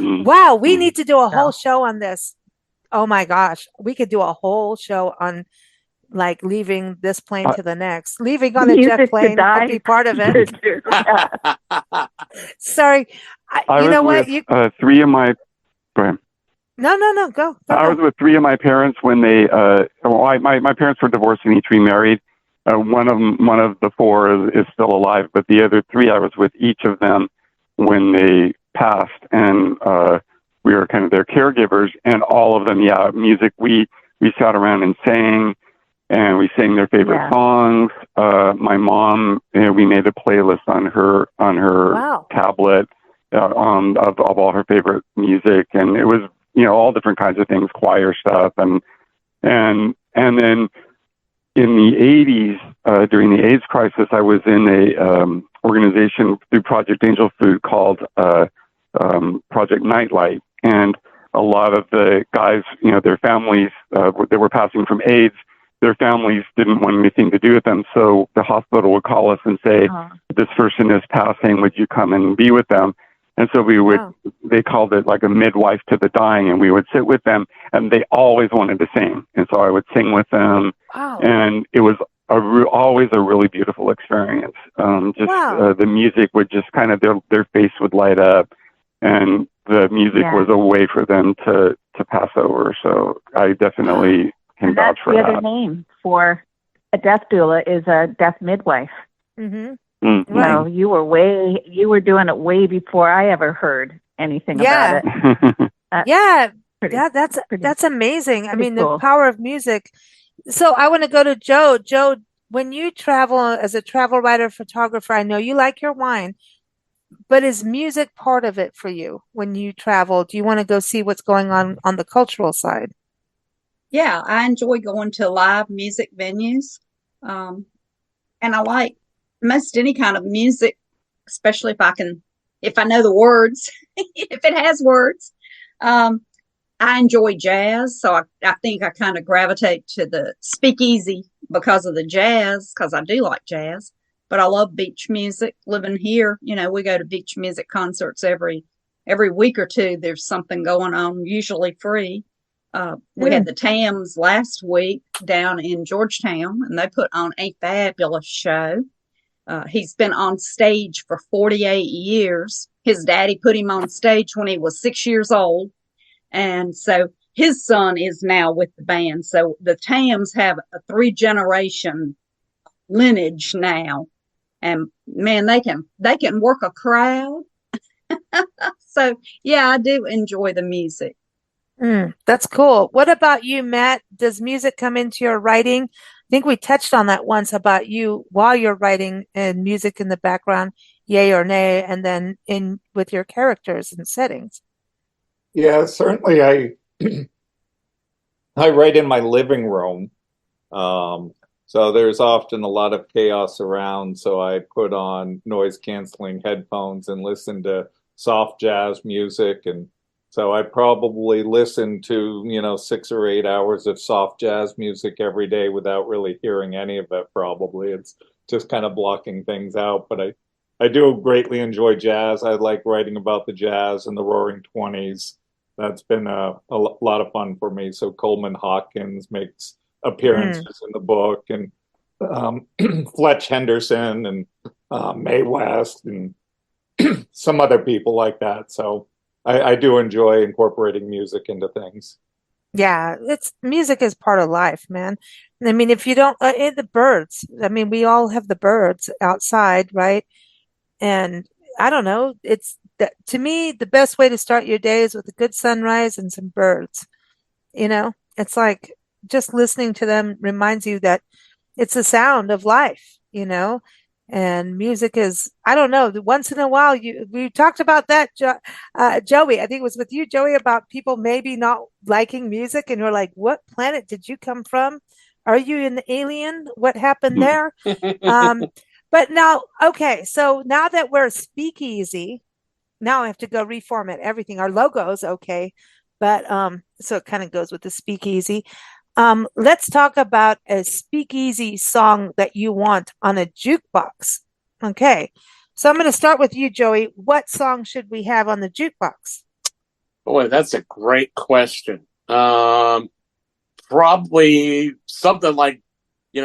Wow, we need to do a whole show on this. Oh my gosh, we could do a whole show on, like, leaving this plane to the next, leaving on a jet plane could be part of it. Sorry, you know what? Three of my. Go ahead. No, go. I was with three of my parents when they. My parents were divorced and each remarried. One of the four is still alive, but the other three, I was with each of them when they passed, and we were kind of their caregivers. And all of them, music. We sat around and sang. And we sang their favorite songs. My mom, we made a playlist on her tablet of all her favorite music, and it was all different kinds of things, choir stuff, and then in the 80s during the AIDS crisis, I was in organization through Project Angel Food called Project Nightlight, and a lot of the guys, their families, they were passing from AIDS. Their families didn't want anything to do with them, so the hospital would call us and say, "This person is passing. Would you come and be with them?" And so we would. Wow. They called it like a midwife to the dying, and we would sit with them, and they always wanted to sing, and so I would sing with them, and it was always a really beautiful experience. The music would just kind of their face would light up, and the music was a way for them to pass over. So I definitely can vouch for that. That's the other name for a death doula is a death midwife. Mm-hmm. Mm-hmm. So you were doing it way before I ever heard anything about it. That's amazing. I mean, cool. The power of music. So I want to go to Joe. Joe, when you travel as a travel writer, photographer, I know you like your wine, but is music part of it for you when you travel? Do you want to go see what's going on the cultural side? Yeah, I enjoy going to live music venues. And I like most any kind of music, especially if I know the words, if it has words. I enjoy jazz, so I think I kind of gravitate to the speakeasy because of the jazz, because I do like jazz. But I love beach music. Living here, we go to beach music concerts every week or two. There's something going on, usually free. We had the Tams last week down in Georgetown, and they put on a fabulous show. He's been on stage for 48 years. His daddy put him on stage when he was 6 years old. And so his son is now with the band. So the Tams have a 3-generation lineage now. And man, they can work a crowd. So yeah, I do enjoy the music. That's cool. What about you, Matt? Does music come into your writing? I think we touched on that once about you while you're writing and music in the background, yay or nay, and then in with your characters and settings. Yeah, certainly. I write in my living room. So there's often a lot of chaos around. So I put on noise canceling headphones and listen to soft jazz music. And so I probably listen to, 6 or 8 hours of soft jazz music every day without really hearing any of it, probably. It's just kind of blocking things out. But I do greatly enjoy jazz. I like writing about the jazz and the Roaring '20s. That's been a lot of fun for me. So Coleman Hawkins makes appearances in the book, and Fletch Henderson and Mae West and some other people like that. So I do enjoy incorporating music into things. Yeah, music is part of life, man. I mean, if you don't, the birds. I mean, we all have the birds outside, right? And I don't know. To me, the best way to start your day is with a good sunrise and some birds. It's like just listening to them reminds you that it's the sound of life, and music is, I don't know, once in a while, we talked about that, Joey, I think it was with you, Joey, about people maybe not liking music. And you're like, what planet did you come from? Are you an alien? What happened there? But now, okay, so now that we're speakeasy, now I have to go reformat everything. Our logo's okay, but so it kind of goes with the speakeasy. Let's talk about a speakeasy song that you want on a jukebox. Okay, so I'm going to start with you, Joey. What song should we have on the jukebox? Boy, that's a great question. Probably something like,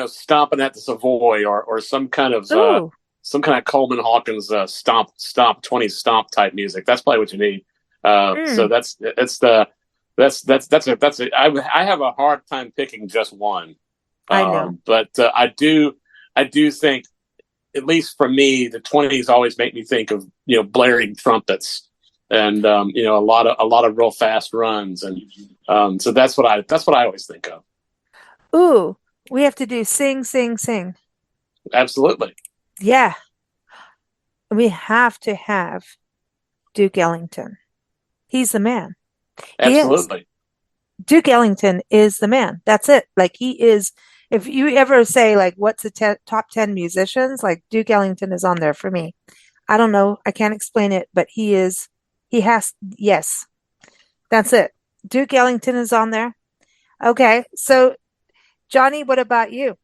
Stomping at the Savoy or some kind of Coleman Hawkins stomp 20 stomp type music. That's probably what you need. So I have a hard time picking just one. I know, but I do think, at least for me, the '20s always make me think of blaring trumpets and a lot of real fast runs, and so that's what I always think of. Ooh, we have to do sing, sing, sing. Absolutely. Yeah, we have to have Duke Ellington. He's the man. Absolutely. Duke Ellington is the man. That's it. Like he is if you ever say like, what's the top 10 musicians? Like Duke Ellington is on there for me. I don't know. I can't explain it, but yes, that's it. Duke Ellington is on there. Okay. So Johnny, what about you?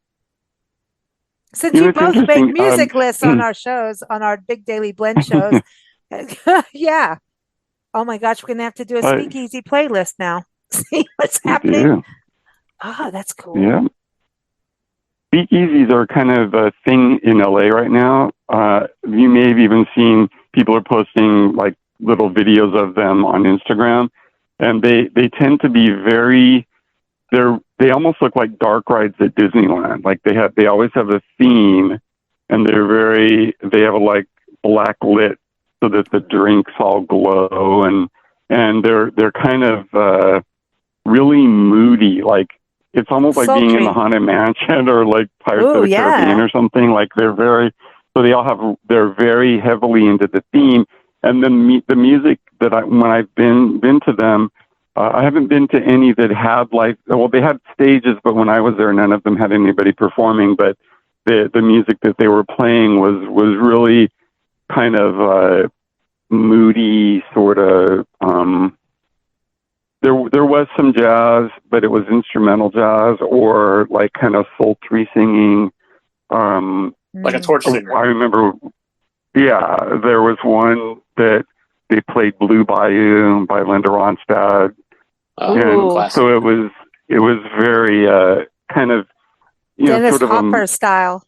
Since you It's both make interesting. music lists on our shows, on our Big Daily Blend shows. Yeah. Oh my gosh, we're gonna have to do a speakeasy playlist now. See what's happening. Do. Oh, that's cool. Yeah. Speakeasies are kind of a thing in LA right now. You may have even seen people are posting like little videos of them on Instagram, and they tend to be they almost look like dark rides at Disneyland. Like they always have a theme, and they have a like black lit so that the drinks all glow, and they're kind of really moody. Like it's almost like being in the Haunted Mansion or like Pirates of the Caribbean or something. Like they're very heavily into the theme, and then the music that when I've been to them. I haven't been to any that had they had stages, but when I was there, none of them had anybody performing. But the music that they were playing was really kind of moody, sort of. There was some jazz, but it was instrumental jazz or like kind of sultry singing. Like a torch singer. I remember, yeah, there was one that they played Blue Bayou by Linda Ronstadt. And so it was very kind of Dennis sort of Hopper style.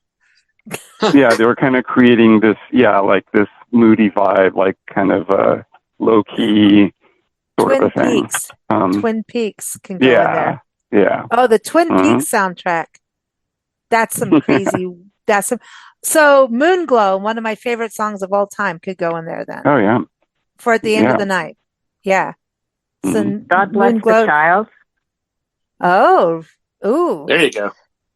Yeah, they were kind of creating this like this moody vibe, like kind of low key sort of a thing. Twin Peaks can go in there. Yeah. Oh, the Twin Peaks soundtrack. That's some crazy. So Moonglow, one of my favorite songs of all time, could go in there then. Oh yeah. For at the end of the night. Yeah. So God Bless the Child. Oh, ooh. There you go.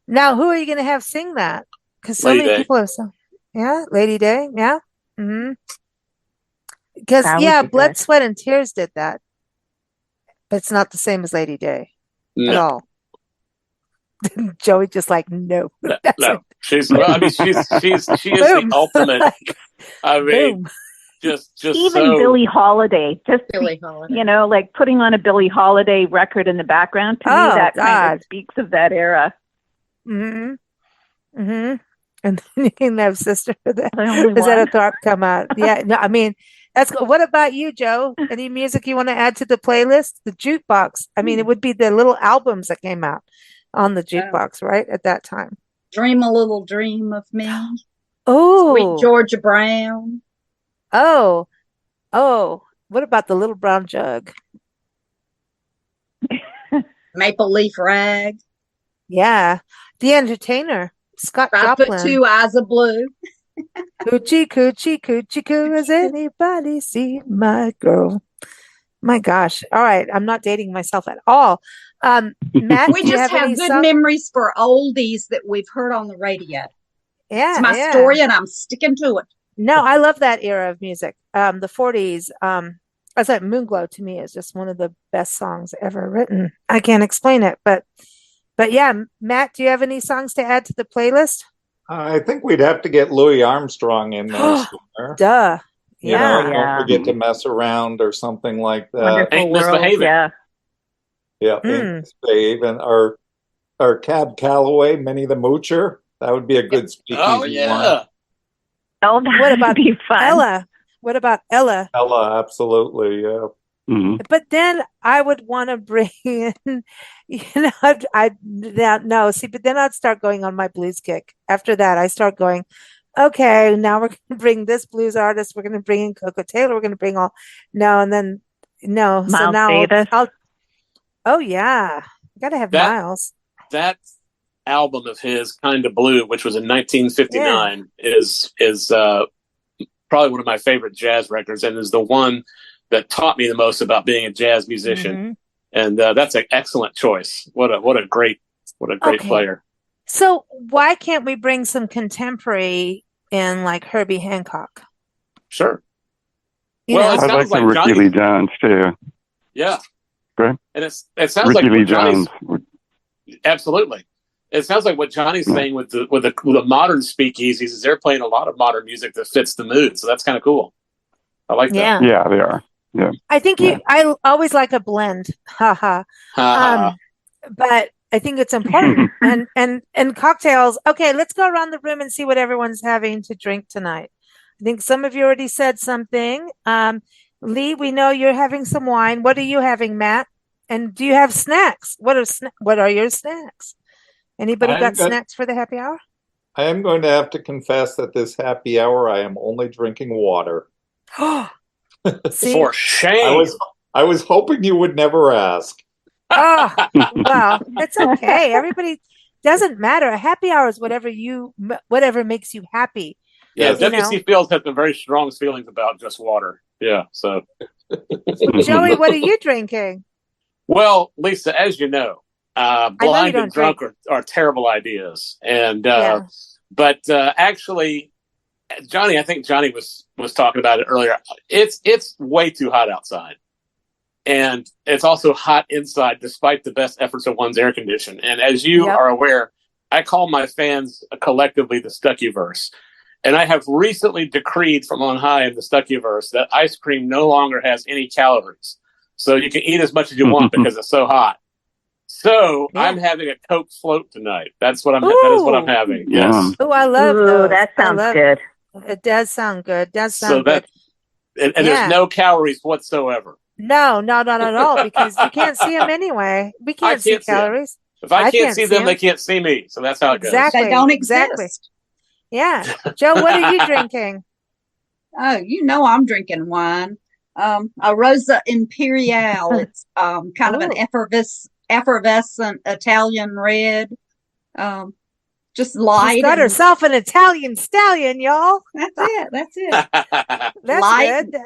Now, who are you going to have sing that? Because so many people have sung. Yeah, Lady Day. Yeah. Mm-hmm. Because Blood, Sweat, and Tears did that, but it's not the same as Lady Day at all. Joey just like no. No. She is the ultimate. I mean. Boom. Just even Billie Holiday, Billie Holiday. Like putting on a Billie Holiday record in the background. To me, that kind of speaks of that era. Mm-hmm. Mm-hmm. And then you can have Sister Rosetta Tharpe come out. Yeah, no, I mean that's cool. What about you, Joe? Any music you want to add to the playlist? The jukebox. I mean, it would be the little albums that came out on the jukebox, right at that time. Dream a Little Dream of Me. Oh, Sweet Georgia Brown. Oh, what about the Little Brown Jug? Maple Leaf Rag. Yeah. The Entertainer. Scott Joplin. Put 2 Eyes of Blue. Coochie, coochie, coochie, coo. Has anybody seen my girl? My gosh. All right. I'm not dating myself at all. Matt, we just have good memories for oldies that we've heard on the radio. Yeah. It's my story and I'm sticking to it. No, I love that era of music. The 40s. I said Moonglow to me is just one of the best songs ever written. I can't explain it, but yeah, Matt, do you have any songs to add to the playlist? I think we'd have to get Louis Armstrong in there somewhere. Duh. Don't forget to mess around or something like that. Ain't misbehaving. Ain't misbehaving. Or Cab Calloway, Minnie the Moocher. That would be a good speakeasy one. Oh, that would be fun. Ella. What about Ella? Ella, absolutely, yeah. Mm-hmm. But then I would want to bring in, but then I'd start going on my blues kick. After that, I start going, okay, now we're going to bring this blues artist. We're going to bring in Coco Taylor. We're going to bring all, Miles so now Davis. Oh yeah, got to have Miles. That album of his, Kind of Blue, which was in 1959, is probably one of my favorite jazz records, and is the one that taught me the most about being a jazz musician. And that's an excellent choice. What a great player. So why can't we bring some contemporary in, like Herbie Hancock? Sure. I'd like some Ricky Lee Jones too. Yeah. Great. And it sounds Ricky like Lee Jones. Absolutely. it sounds like what Johnny's saying with the modern speakeasies is they're playing a lot of modern music that fits the mood. So that's kind of cool. I like that. Yeah, they are. Yeah. I think I always like a blend. Haha. But I think it's important. and cocktails. Okay, let's go around the room and see what everyone's having to drink tonight. I think some of you already said something. Lee, we know you're having some wine. What are you having, Matt? And do you have snacks? What are your snacks? Anybody got snacks for the happy hour? I am going to have to confess that this happy hour I am only drinking water. See? For shame. I was hoping you would never ask. Oh, well, it's okay. Everybody doesn't matter. A happy hour is whatever makes you happy. Yeah, WC Fields has some very strong feelings about just water. Yeah, so. Joey, what are you drinking? Well, Lisa, as you know, blind and drunk are terrible ideas. And but actually, Johnny, I think Johnny was talking about it earlier. It's way too hot outside. And it's also hot inside, despite the best efforts of one's air condition. And as you are aware, I call my fans collectively the Stuckyverse. And I have recently decreed from on high in the Stuckyverse that ice cream no longer has any calories. So you can eat as much as you want because it's so hot. So I'm having a Coke float tonight. That is what I'm having. Yes. Oh, I love those. That sounds good. It does sound good. And there's no calories whatsoever. No, not at all, because you can't see them anyway. We can't see calories. If I can't see them, they can't see me. So that's how it goes. Exactly. They don't exist. Yeah. Joe, what are you drinking? Oh, I'm drinking wine. A Rosa Imperiale. It's kind of an effervescent Italian red. Just light. She's got herself an Italian stallion, y'all. That's it. That's light, good.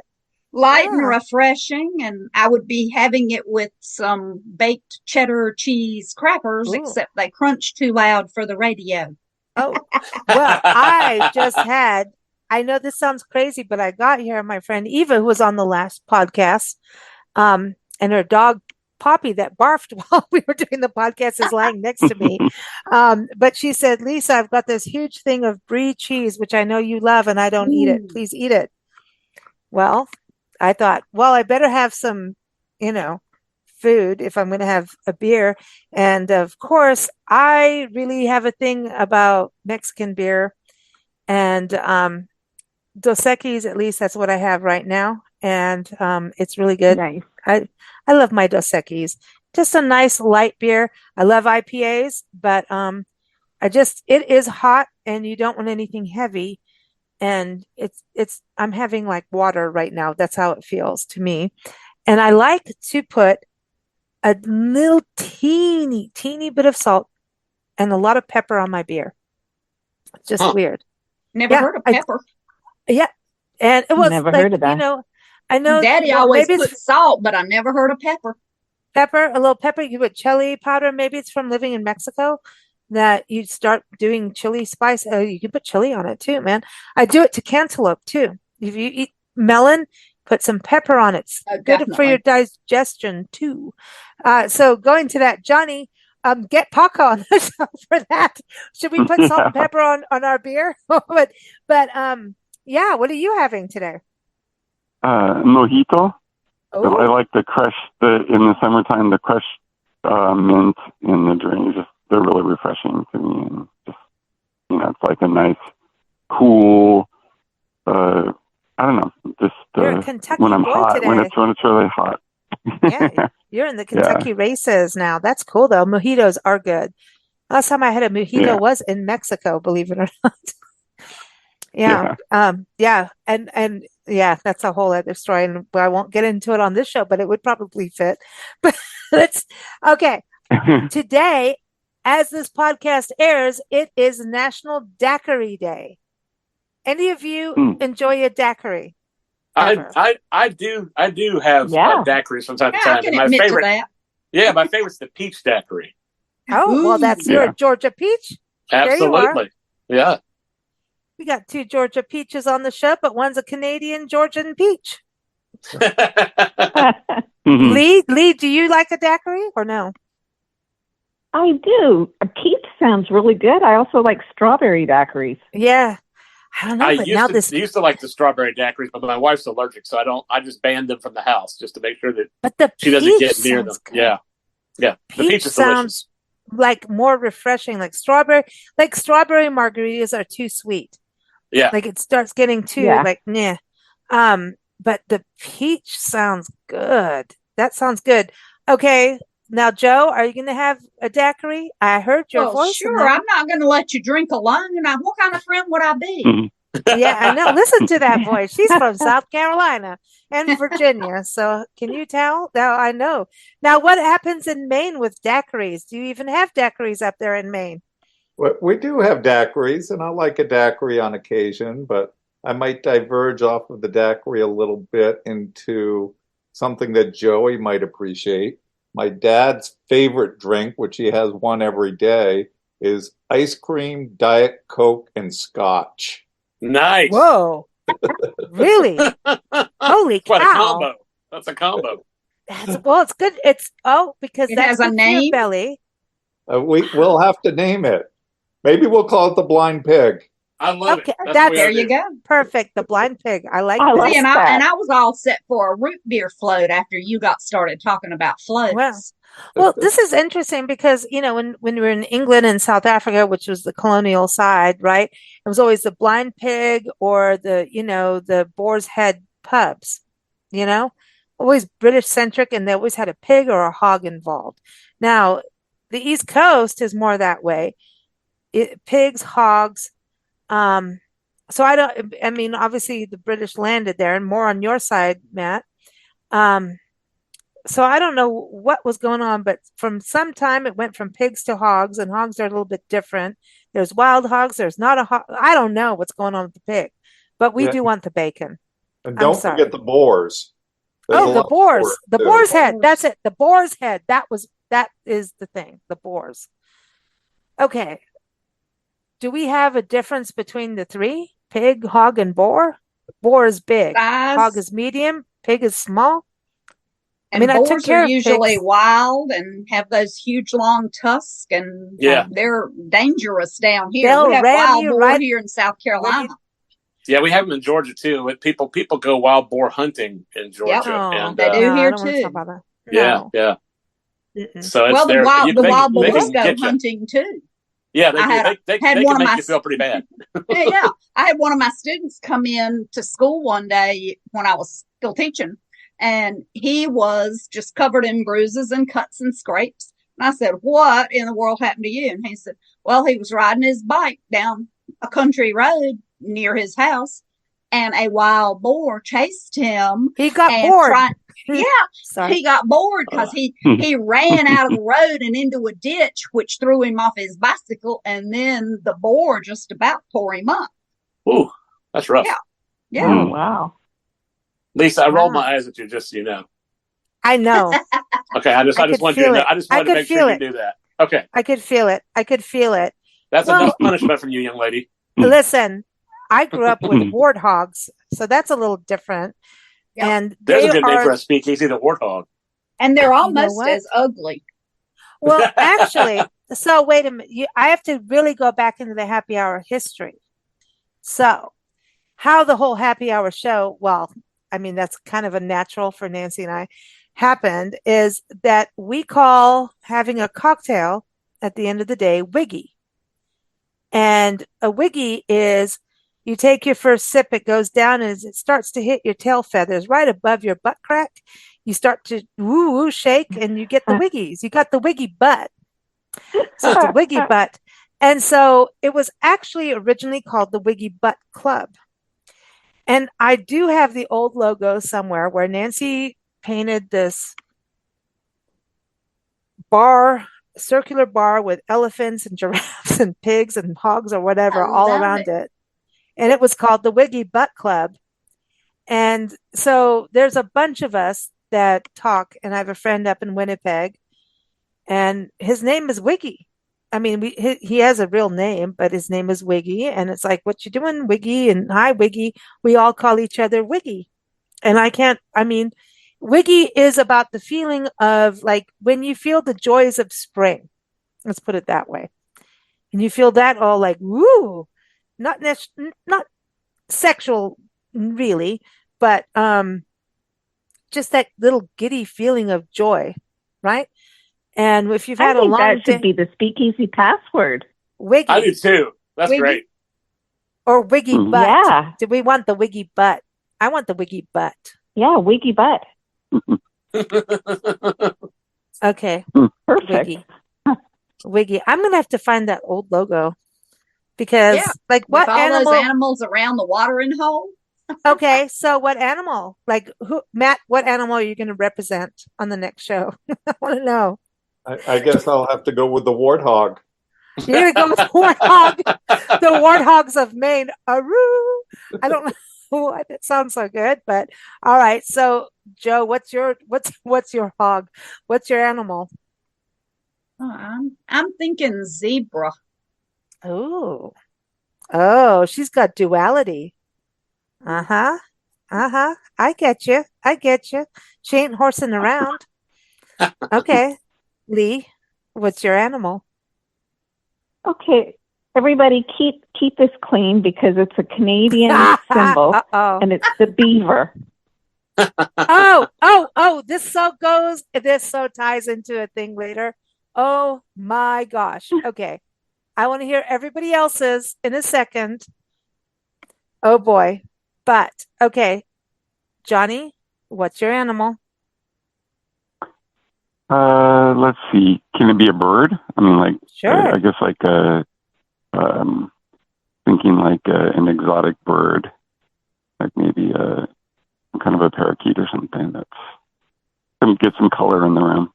Light and refreshing, and I would be having it with some baked cheddar cheese crackers, except they crunch too loud for the radio. Oh, well, I know this sounds crazy, but I got here, my friend Eva, who was on the last podcast, and her dog Poppy that barfed while we were doing the podcast is lying next to me. But she said, Lisa, I've got this huge thing of brie cheese, which I know you love, and I don't eat it. Please eat it. Well, I thought, I better have some, food if I'm going to have a beer. And of course, I really have a thing about Mexican beer. And Dos Equis, at least that's what I have right now. And it's really good. Nice. I love my Dos Equis. Just a nice light beer. I love IPAs, but it is hot and you don't want anything heavy. And I'm having like water right now. That's how it feels to me. And I like to put a little teeny bit of salt and a lot of pepper on my beer. It's just weird. Never heard of pepper. And it was never heard of that. I know Daddy always put salt, but I never heard of pepper. A little pepper. You put chili powder. Maybe it's from living in Mexico that you start doing chili spice. Oh, you can put chili on it too, man. I do it to cantaloupe too. If you eat melon, put some pepper on it. It's good for your digestion too. So going to that, Johnny, get Paco on the show for that. Should we put salt and pepper on our beer? but what are you having today? Mojito. Oh. I like in the summertime, the crushed mint in the drink. They're really refreshing to me. And just, it's like a nice, cool, I don't know, just when I'm hot, today. when it's really hot. Yeah, you're in the Kentucky races now. That's cool, though. Mojitos are good. Last time I had a mojito was in Mexico, believe it or not. And that's a whole other story, and I won't get into it on this show, but it would probably fit. But okay. Today, as this podcast airs, it is National Daiquiri Day. Any of you enjoy a daiquiri? I do have daiquiris from time to time. I can admit to that. Yeah, my favorite's the peach daiquiri. Oh, well, that's your Georgia peach. Absolutely. Yeah. We got 2 Georgia peaches on the show, but one's a Canadian Georgian peach. Lee, do you like a daiquiri or no? I do. A peach sounds really good. I also like strawberry daiquiris. Yeah. I don't know, I but now this used to like the strawberry daiquiris, but my wife's allergic, so I just banned them from the house just to make sure that but the she doesn't peach get near them. sounds good. Yeah. Yeah. The Peach peach is delicious. sounds like more refreshing, like strawberry margaritas are too sweet. Yeah. Like it starts getting too like nah. But the peach sounds good. That sounds good. Okay. Now, Joe, are you going to have a daiquiri? I heard your Well, voice. sure. I'm not going to let you drink alone. And what kind of friend would I be? Yeah, I know. Listen to that voice. She's from South Carolina and Virginia. So can you tell? Now I know. Now, what happens in Maine with daiquiris? Do you even have daiquiris up there in Maine? We do have daiquiris, and I like a daiquiri on occasion, but I might diverge off of the daiquiri a little bit into something that Joey might appreciate. My dad's favorite drink, which he has one every day, is ice cream, Diet Coke, and Scotch. Nice. Whoa. Really? Holy Quite a cow. combo. That's a combo. Well, it's good. Because It that's has a good for your name? belly. We'll have to name it. Maybe we'll call it the Blind Pig. I love Okay, it. There you go. Perfect. The blind pig. I like I that. like See, and that. I was all set for a root beer float after you got started talking about floats. Well, this is interesting because, when we were in England and South Africa, which was the colonial side, right? It was always the blind pig or the boar's head pubs, always British centric, and they always had a pig or a hog involved. Now, the East Coast is more that way. Pigs, hogs. So I mean, obviously the British landed there and more on your side, Matt. So I don't know what was going on, but from some time it went from pigs to hogs, and hogs are a little bit different. There's wild hogs. There's not a hog. I don't know what's going on with the pig, but we do want the bacon. And don't forget the boars. The boars. The boar's head. That's it. The boar's head. That is the thing. The boars. Okay. Do we have a difference between the three? Pig, hog, and boar? Boar is big. Size. Hog is medium. Pig is small. And I took boars care are of usually pigs. wild and have those huge long tusks, and they're dangerous down here. They'll We have ram wild you boar right- here in South Carolina. Yeah, we have them in Georgia too. People go wild boar hunting in Georgia. Yep. And, They do No, I here don't want to too. talk about that. Yeah, No. yeah. Mm-mm. So it's Well, the there. wild They boars can go get you. hunting too. Yeah, they I do. had They had can one of make my you feel pretty bad. Yeah. I had one of my students come in to school one day when I was still teaching, and he was just covered in bruises and cuts and scrapes. And I said, "What in the world happened to you?" And he said, "Well, he was riding his bike down a country road near his house, and a wild boar chased him. He got bored. He got bored because he ran out of the road and into a ditch, which threw him off his bicycle, and then the boar just about tore him up. Ooh, that's rough. Yeah. Oh, wow. Lisa, I rolled my eyes at you, just so you know. I know. Okay, I just wanted you to know. I just wanted to make sure you knew that. Okay. I could feel it. That's enough punishment from you, young lady. Listen, I grew up with warthogs, so that's a little different. Yep. And there's a good name for a speakeasy, the warthog. And they're almost as ugly. Well, actually, so wait a minute. I have to really go back into the happy hour history. So, how the whole happy hour show, well, I mean, that's kind of a natural for Nancy and I, happened is that we call having a cocktail at the end of the day Wiggie. And a Wiggie is you take your first sip, it goes down, and as it starts to hit your tail feathers right above your butt crack, you start to woo shake, and you get the Wiggies. You got the Wiggie Butt. So it's a Wiggie Butt. And so it was actually originally called the Wiggie Butt Club. And I do have the old logo somewhere where Nancy painted this circular bar with elephants and giraffes and pigs and hogs or whatever all around it. And it was called the Wiggie Butt Club. And so there's a bunch of us that talk, and I have a friend up in Winnipeg, and his name is Wiggie. I mean, he has a real name, but his name is Wiggie, and it's like, "What you doing, Wiggie?" And "Hi, Wiggie." We all call each other Wiggie. And Wiggie is about the feeling of like when you feel the joys of spring. Let's put it that way. and you feel that all like woo, not sexual really, but just that little giddy feeling of joy, right? And if you've had I a think long that should day, be the speakeasy password. Wiggy. I do too. That's Wiggy great. or Wiggy Mhm. Butt. Yeah. Do we want the Wiggy Butt? I want the Wiggy Butt. Yeah, Wiggy Butt. Okay, Perfect. Wiggy. Wiggy. I'm gonna have to find that old logo Yeah, because, like, with what all those animal? animals around the watering hole. Okay, so what animal? Like, who, Matt? What animal are you going to represent on the next show? I want to know. I guess I'll have to go with the warthog. You're going to go with warthog, the warthogs of Maine. Aroo! I don't know why that sounds so good, but all right. So, Joe, what's your hog? What's your animal? I'm thinking zebra. Oh, oh, she's got duality. Uh-huh. Uh-huh. I get you. I get you. She ain't horsing around. Okay. Lee, what's your animal? Okay, everybody keep this clean because it's a Canadian symbol Uh-oh. and it's the beaver. Oh, this so ties into a thing later. Oh my gosh. Okay. I want to hear everybody else's in a second. Oh boy. But okay, Johnny, what's your animal? Let's see. Can it be a bird? I mean, like, Sure. I guess like thinking like an exotic bird, like maybe kind of a parakeet or something that's can get some color in the room,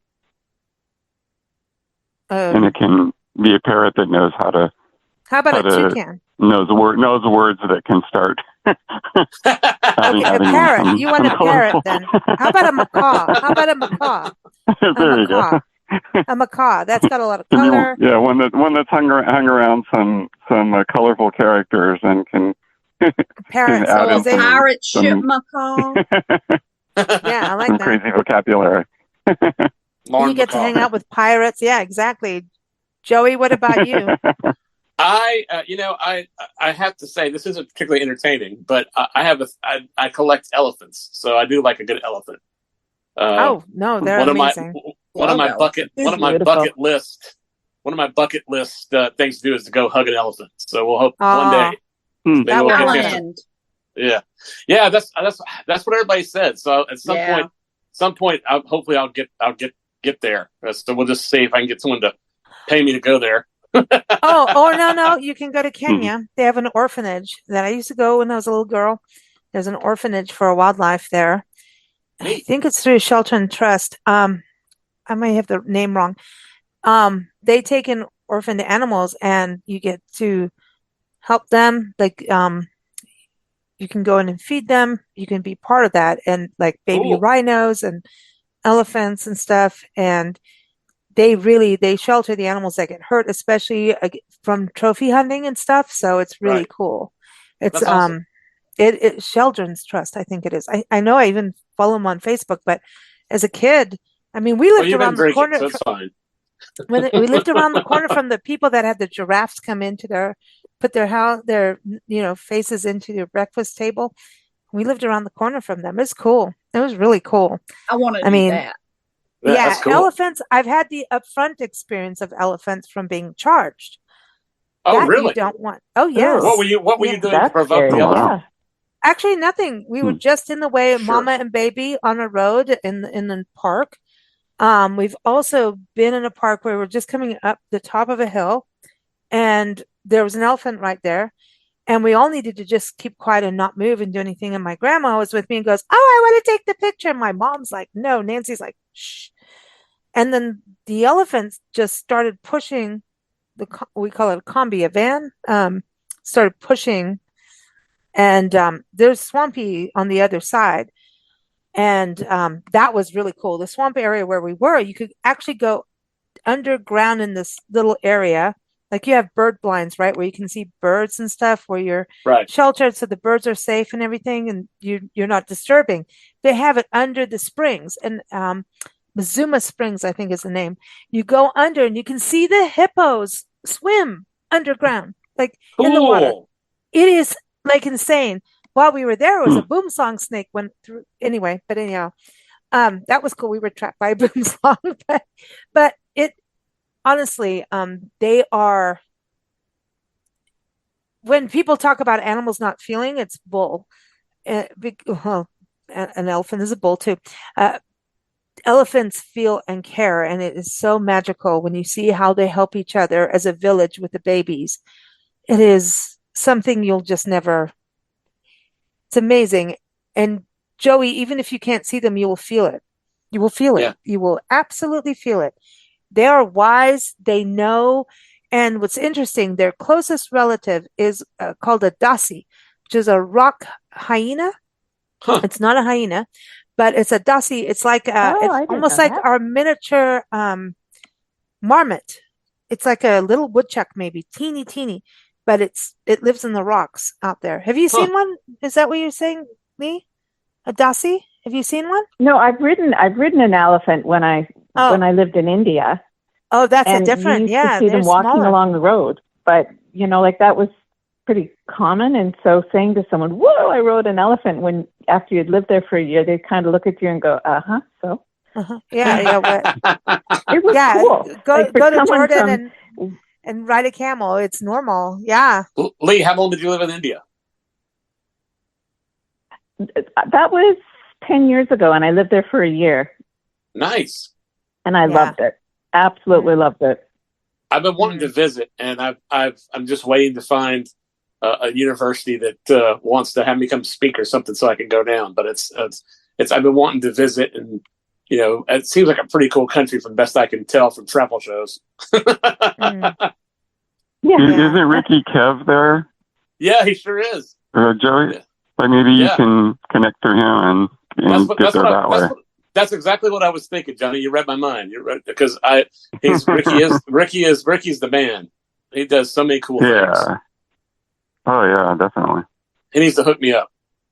and it can be a parrot that knows how to How about a toucan? knows the words that can start. Okay, a parrot. You want a parrot then? How about a macaw? How about a macaw? There you go. A macaw. That's got a lot of color. Yeah, one that's hung around some colorful characters and can Parrot add in So a some- pirate ship some- macaw. Yeah, I like some that. crazy vocabulary. Lauren You get to McCaw. hang out with pirates. Yeah, exactly. Joey, what about you? I have to say this isn't particularly entertaining, but I collect elephants, so I do like a good elephant. Oh no, they're one amazing. One of my Love bucket They're one of my beautiful. bucket list one of my bucket list things to do is to go hug an elephant. So we'll hope one Aw, day Hmm. maybe we'll get a chance to, Island. yeah. That's what everybody said. So at Yeah. some point, hopefully I'll get there. So we'll just see if I can get someone to pay me to go there. oh no, you can go to Kenya. They have an orphanage that I used to go when I was a little girl. There's an orphanage for wildlife there. I Neat. think it's through Shelter and Trust. I might have the name wrong. They take in orphaned animals and you get to help them. Like, you can go in and feed them. You can be part of that, and like baby Cool. rhinos and elephants and stuff. And they shelter the animals that get hurt, especially from trophy hunting and stuff. So it's really Right. cool. It's That's awesome. it Children's Trust, I think it is. I know I even follow them on Facebook, but as a kid, I mean, we Well, lived you've been around the drinking, corner so it's fine. we lived around the corner from the people that had the giraffes come into put their faces into their breakfast table. We lived around the corner from them. It was cool. It was really cool. I want to I do mean, that. Yeah, yeah, that's cool. elephants. I've had the upfront experience of elephants from being charged. Oh, That you really? don't want. Oh, yes. What were you Yeah. doing to That's provoke scary. the Oh, wow. elephant? Yeah. Actually, nothing. We were just in the way of Sure. mama and baby on a road in the park. We've also been in a park where we're just coming up the top of a hill, and there was an elephant right there, and we all needed to just keep quiet and not move and do anything. And my grandma was with me and goes, "Oh, I want to take the picture." And my mom's like, "No." Nancy's like, "Shh." And then the elephants just started pushing we call it a combi, a van, started pushing, and there's swampy on the other side. And that was really cool. The swamp area where we were, you could actually go underground in this little area. Like you have bird blinds, right? Where you can see birds and stuff, where you're Right. sheltered so the birds are safe and everything, and you're not disturbing. They have it under the springs, and Mazuma Springs, I think is the name. You go under and you can see the hippos swim. underground, like in the water. Cool. It is like insane. While we were there, it was a boom song snake went through. Anyway, but anyhow, that was cool. We were trapped by a boom song, but it honestly, they are. When people talk about animals not feeling, it's bull. Well, an elephant is a bull too. Elephants feel and care, and it is so magical when you see how they help each other as a village with the babies. It is something you'll just never. It's amazing. And Joey, even if you can't see them, you will feel it. You will feel it. Yeah. You will absolutely feel it. They are wise. They know. And what's interesting, their closest relative is called a dasi, which is a rock hyena. Huh. It's not a hyena, but it's a dasi. It's like I it's didn't almost know like that. our miniature marmot. It's like a little woodchuck, maybe teeny, teeny, but it lives in the rocks out there. Have you Huh. seen one? Is that what you're saying, Lee? A dasi? Have you seen one? No, I've ridden an elephant when I Oh, lived in India, oh, that's a and you different. used to Yeah, see they're them walking smaller. along the road. But like that was pretty common. And so saying to someone, "Whoa, I rode an elephant," when after you'd lived there for a year, they kind of look at you and go, "Uh huh." So Yeah, yeah. it was Yeah, cool. go Like for go to someone Jordan from and ride a camel. It's normal. Yeah. Lee, how long did you live in India? that was 10 years ago, and I lived there for a year, Nice. and I Yeah. loved it. Absolutely loved it. I've been wanting to visit, and I'm just waiting to find a university that wants to have me come speak or something, so I can go down. But it's I've been wanting to visit, and it seems like a pretty cool country from best I can tell from travel shows. Mm. Yeah. Yeah. Isn't Ricky Kev there? Yeah, he sure is. Joey? Yeah. So maybe you Yeah. can connect through him and get there that way. That's exactly what I was thinking, Johnny. You read my mind. You're right, because Ricky's the man. He does so many cool things. Yeah. Oh yeah, definitely. He needs to hook me up.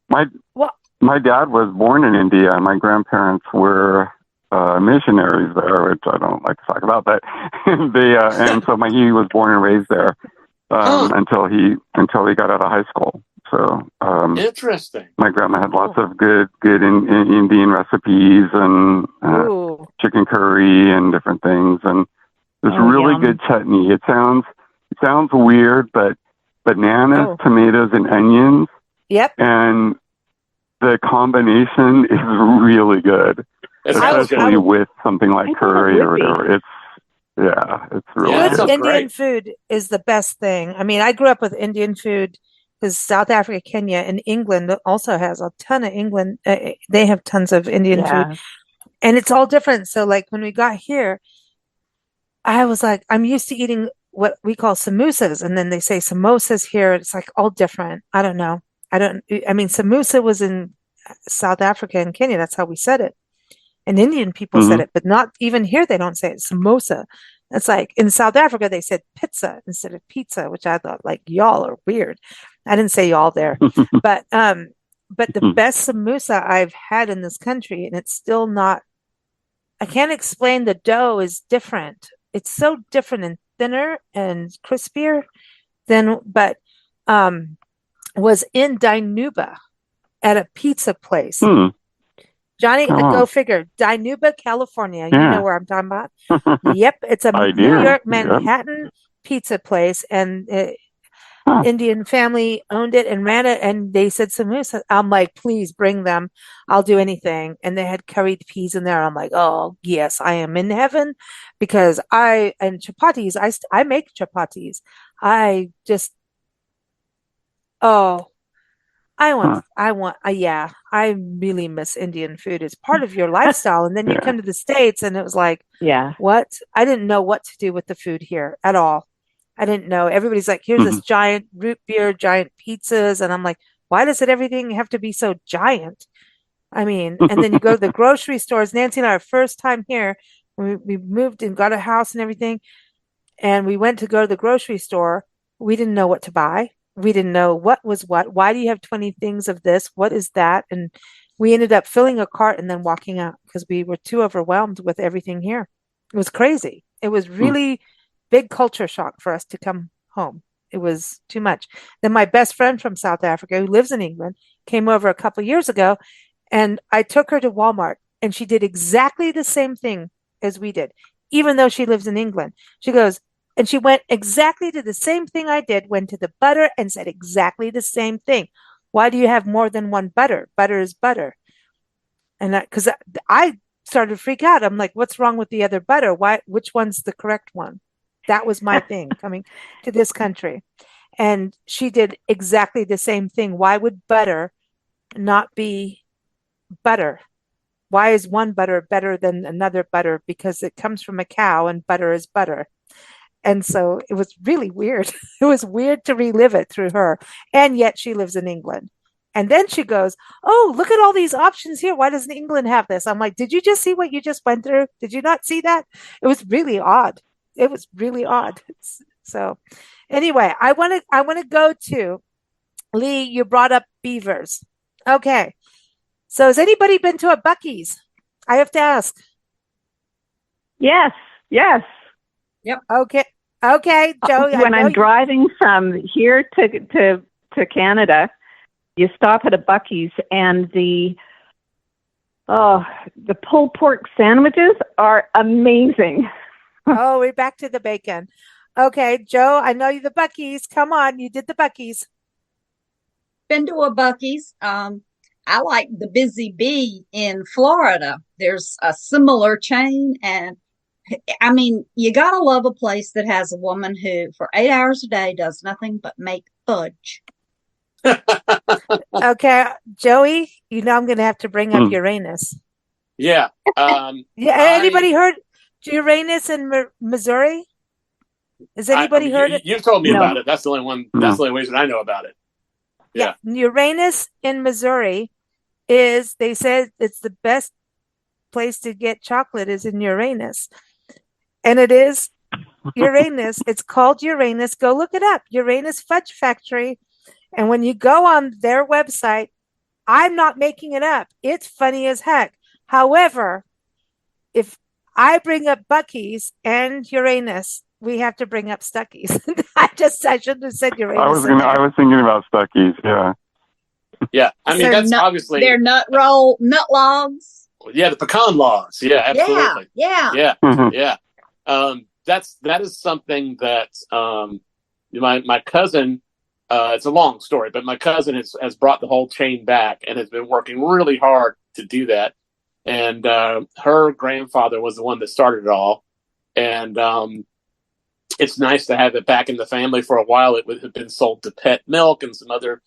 My dad was born in India. My grandparents were missionaries there, which I don't like to talk about. But and so he was born and raised there until he got out of high school. So interesting. My grandma had lots of good in Indian recipes and chicken curry and different things, and this really good chutney. It sounds weird, but bananas, tomatoes, and onions. Yep. And the combination is really good, especially with something like curry or whatever. It's really good. good. Indian food is the best thing. I mean, I grew up with Indian food because South Africa, Kenya, and England also has a ton of they have tons of Indian food, and it's all different. So, like when we got here, I was like, I'm used to eating what we call samosas, and then they say samosas here. It's like all different. I don't know. I mean, samosa was in South Africa and Kenya. That's how we said it. And Indian people said it, but not even here. They don't say it. Samosa. It's like in South Africa, they said pizza instead of pizza, which I thought like y'all are weird. I didn't say y'all there, but the best samosa I've had in this country, and it's still not, I can't explain. The dough is different. It's so different and thinner and crispier but was in Dinuba at a pizza place. Johnny, go figure. Dinuba, California. You know where I'm talking about. Yep, it's a New York, Manhattan pizza place, and Indian family owned it and ran it, and they said samosa. I'm like, please bring them. I'll do anything. And they had curried peas in there. I'm like, oh yes, I am in heaven, because and chapatis. I make chapatis. I really miss Indian food. It's part of your lifestyle. And then you come to the States and it was like, what? I didn't know what to do with the food here at all. I didn't know. Everybody's like, here's this giant root beer, giant pizzas. And I'm like, why does everything have to be so giant? I mean, and then you go to the grocery stores. Nancy and I, our first time here, we moved and got a house and everything. And we went to go to the grocery store. We didn't know what to buy. We didn't know what was what. Why do you have 20 things of this? What is that? And we ended up filling a cart and then walking out because we were too overwhelmed with everything here. It was crazy. It was really big culture shock for us to come home. It was too much. Then my best friend from South Africa, who lives in England, came over a couple of years ago, and I took her to Walmart, and she did exactly the same thing as we did, even though she lives in England. She goes, and she went exactly to the same thing I did, went to the butter and said exactly the same thing. Why do you have more than one butter? Butter is butter. And because I started to freak out. I'm like, what's wrong with the other butter? Why? Which one's the correct one? That was my thing coming to this country. And she did exactly the same thing. Why would butter not be butter? Why is one butter better than another butter? Because it comes from a cow and butter is butter. And so it was really weird. It was weird to relive it through her. And yet she lives in England. And then she goes, oh, look at all these options here. Why doesn't England have this? I'm like, did you just see what you just went through? Did you not see that? It was really odd. It was really odd. So anyway, I want to go to Lee. You brought up beavers. Okay. So has anybody been to a Buc-ee's? I have to ask. Yes. Yep. Okay. Okay, Joe. When I'm driving from here to Canada, you stop at a Buc-ee's, and the pulled pork sandwiches are amazing. Oh, we're back to the bacon. Okay, Joe, I know you the Buc-ee's. Come on, you did the Buc-ee's. Been to a Buc-ee's. I like the Busy Bee in Florida. There's a similar chain, and I mean, you gotta love a place that has a woman who, for 8 hours a day, does nothing but make fudge. Okay, Joey, you know I'm going to have to bring up Uranus. Yeah. Anybody heard Uranus in Missouri? Has anybody heard it? You've told me about it. That's the only one. That's the only reason I know about it. Yeah. Uranus in Missouri is, they said it's the best place to get chocolate is in Uranus. And it is Uranus. It's called Uranus. Go look it up. Uranus Fudge Factory. And when you go on their website, I'm not making it up. It's funny as heck. However, if I bring up Buc-ee's and Uranus, we have to bring up Stuckey's. I shouldn't have said Uranus. I was thinking about Stuckey's. Yeah. Yeah. I mean, that's obviously they're nut logs. Yeah, the pecan logs. Yeah, absolutely. Yeah. Yeah. That is something that my cousin. It's a long story, but my cousin has brought the whole chain back and has been working really hard to do that. And her grandfather was the one that started it all. And it's nice to have it back in the family. For a while, it had been sold to Pet Milk, and some other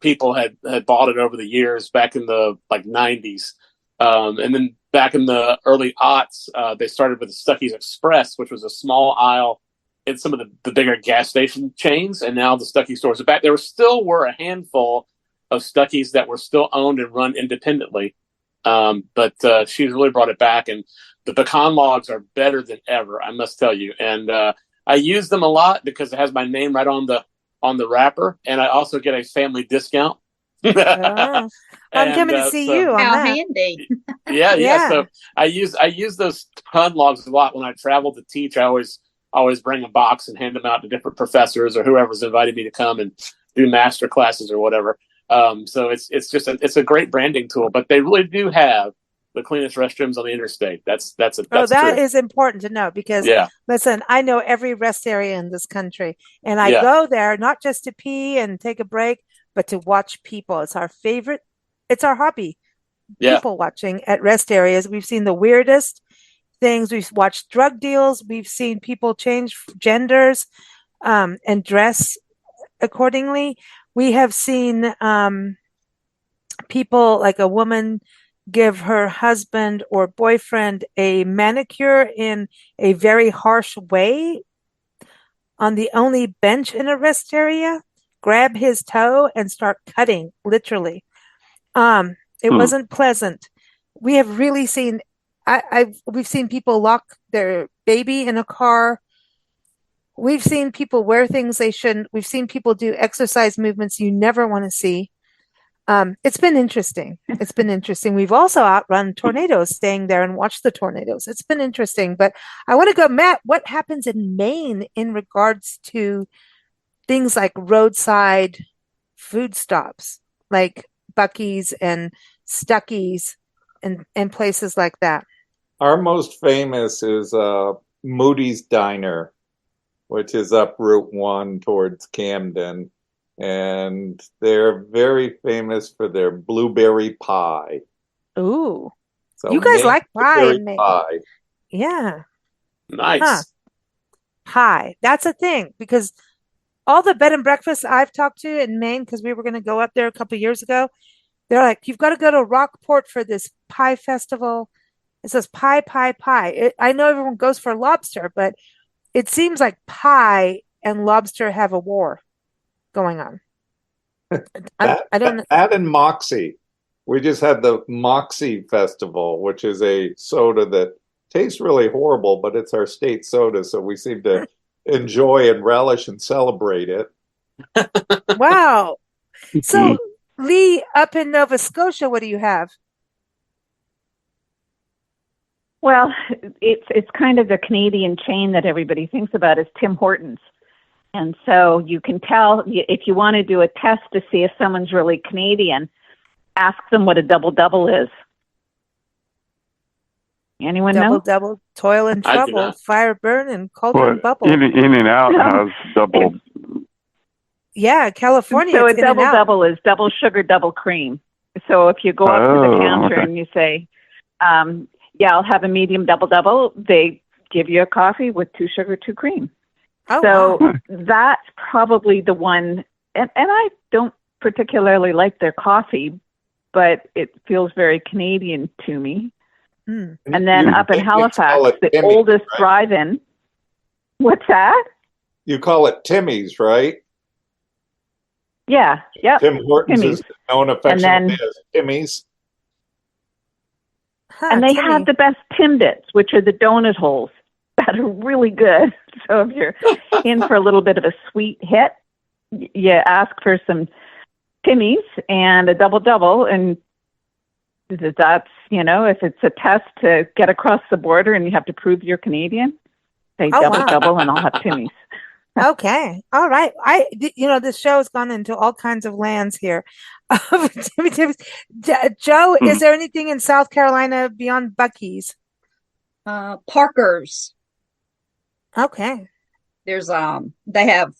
people had bought it over the years back in the 90s. And then back in the early aughts, they started with the Stuckey's Express, which was a small aisle in some of the bigger gas station chains, and now the Stuckey stores are back. There were a handful of Stuckey's that were still owned and run independently, but she's really brought it back, and the pecan logs are better than ever, I must tell you. And I use them a lot because it has my name right on the wrapper, and I also get a family discount. I'm coming to see you on how that. handy. Yeah. So I use those pecan logs a lot when I travel to teach. I always bring a box and hand them out to different professors or whoever's invited me to come and do master classes or whatever. So it's a great branding tool, but they really do have the cleanest restrooms on the interstate. That's that true. Is important to know because listen, I know every rest area in this country, and I go there not just to pee and take a break, but to watch people. It's our favorite. It's our hobby. People watching at rest areas. We've seen the weirdest things. We've watched drug deals. We've seen people change genders and dress accordingly. We have seen people, like a woman, give her husband or boyfriend a manicure in a very harsh way on the only bench in a rest area, grab his toe and start cutting, literally. It wasn't pleasant. We have really seen we've seen people lock their baby in a car. We've seen people wear things they shouldn't. We've seen people do exercise movements you never want to see. It's been interesting. We've also outrun tornadoes, staying there and watched the tornadoes. It's been interesting. But I want to go, Matt, what happens in Maine in regards to things like roadside food stops, like Buc-ee's and Stuckey's and places like that. Our most famous is Moody's Diner, which is up Route 1 towards Camden. And they're very famous for their blueberry pie. Ooh. So You guys like pie blueberry in Maine. pie. Yeah. Nice. Huh. Pie. That's a thing because all the bed and breakfasts I've talked to in Maine, because we were going to go up there a couple years ago, they're like, you've got to go to Rockport for this pie festival. It says pie, pie, pie. I know everyone goes for lobster, but it seems like pie and lobster have a war going on. I don't know. That and Moxie. We just had the Moxie Festival, which is a soda that tastes really horrible, but it's our state soda, so we seem to enjoy and relish and celebrate it. Wow. So, Lee, up in Nova Scotia, what do you have? Well, it's kind of the Canadian chain that everybody thinks about is Tim Hortons. And so you can tell if you want to do a test to see if someone's really Canadian, ask them what a double-double is. Anyone know? Double, toil and I do trouble, not. fire burn and cauldron bubble. In-N-Out has double. Yeah, California. So a it's In-N-Out. double-double is double sugar, double cream. So if you go up to the counter and you say, yeah, I'll have a medium double-double, they give you a coffee with 2 sugar, 2 cream. Oh, So wow. that's probably the one, and I don't particularly like their coffee, but it feels very Canadian to me. Mm. And then You up in Canadians call Halifax, it the Timmy's, oldest right? drive-in. What's that? You call it Timmy's, right? Yeah, yep. Tim Hortons Timmy's. is known affectionately then- as Timmy's. Huh, And they Timmy. have the best Timbits, which are the donut holes that are really good. So if you're in for a little bit of a sweet hit, you ask for some Timmy's and a double-double, and that's, if it's a test to get across the border and you have to prove you're Canadian, say Oh, wow. double-double and I'll have Timmy's. Okay. All right. This show has gone into all kinds of lands here. Joe, is there anything in South Carolina beyond Buc-ee's? Parker's. Okay. There's they have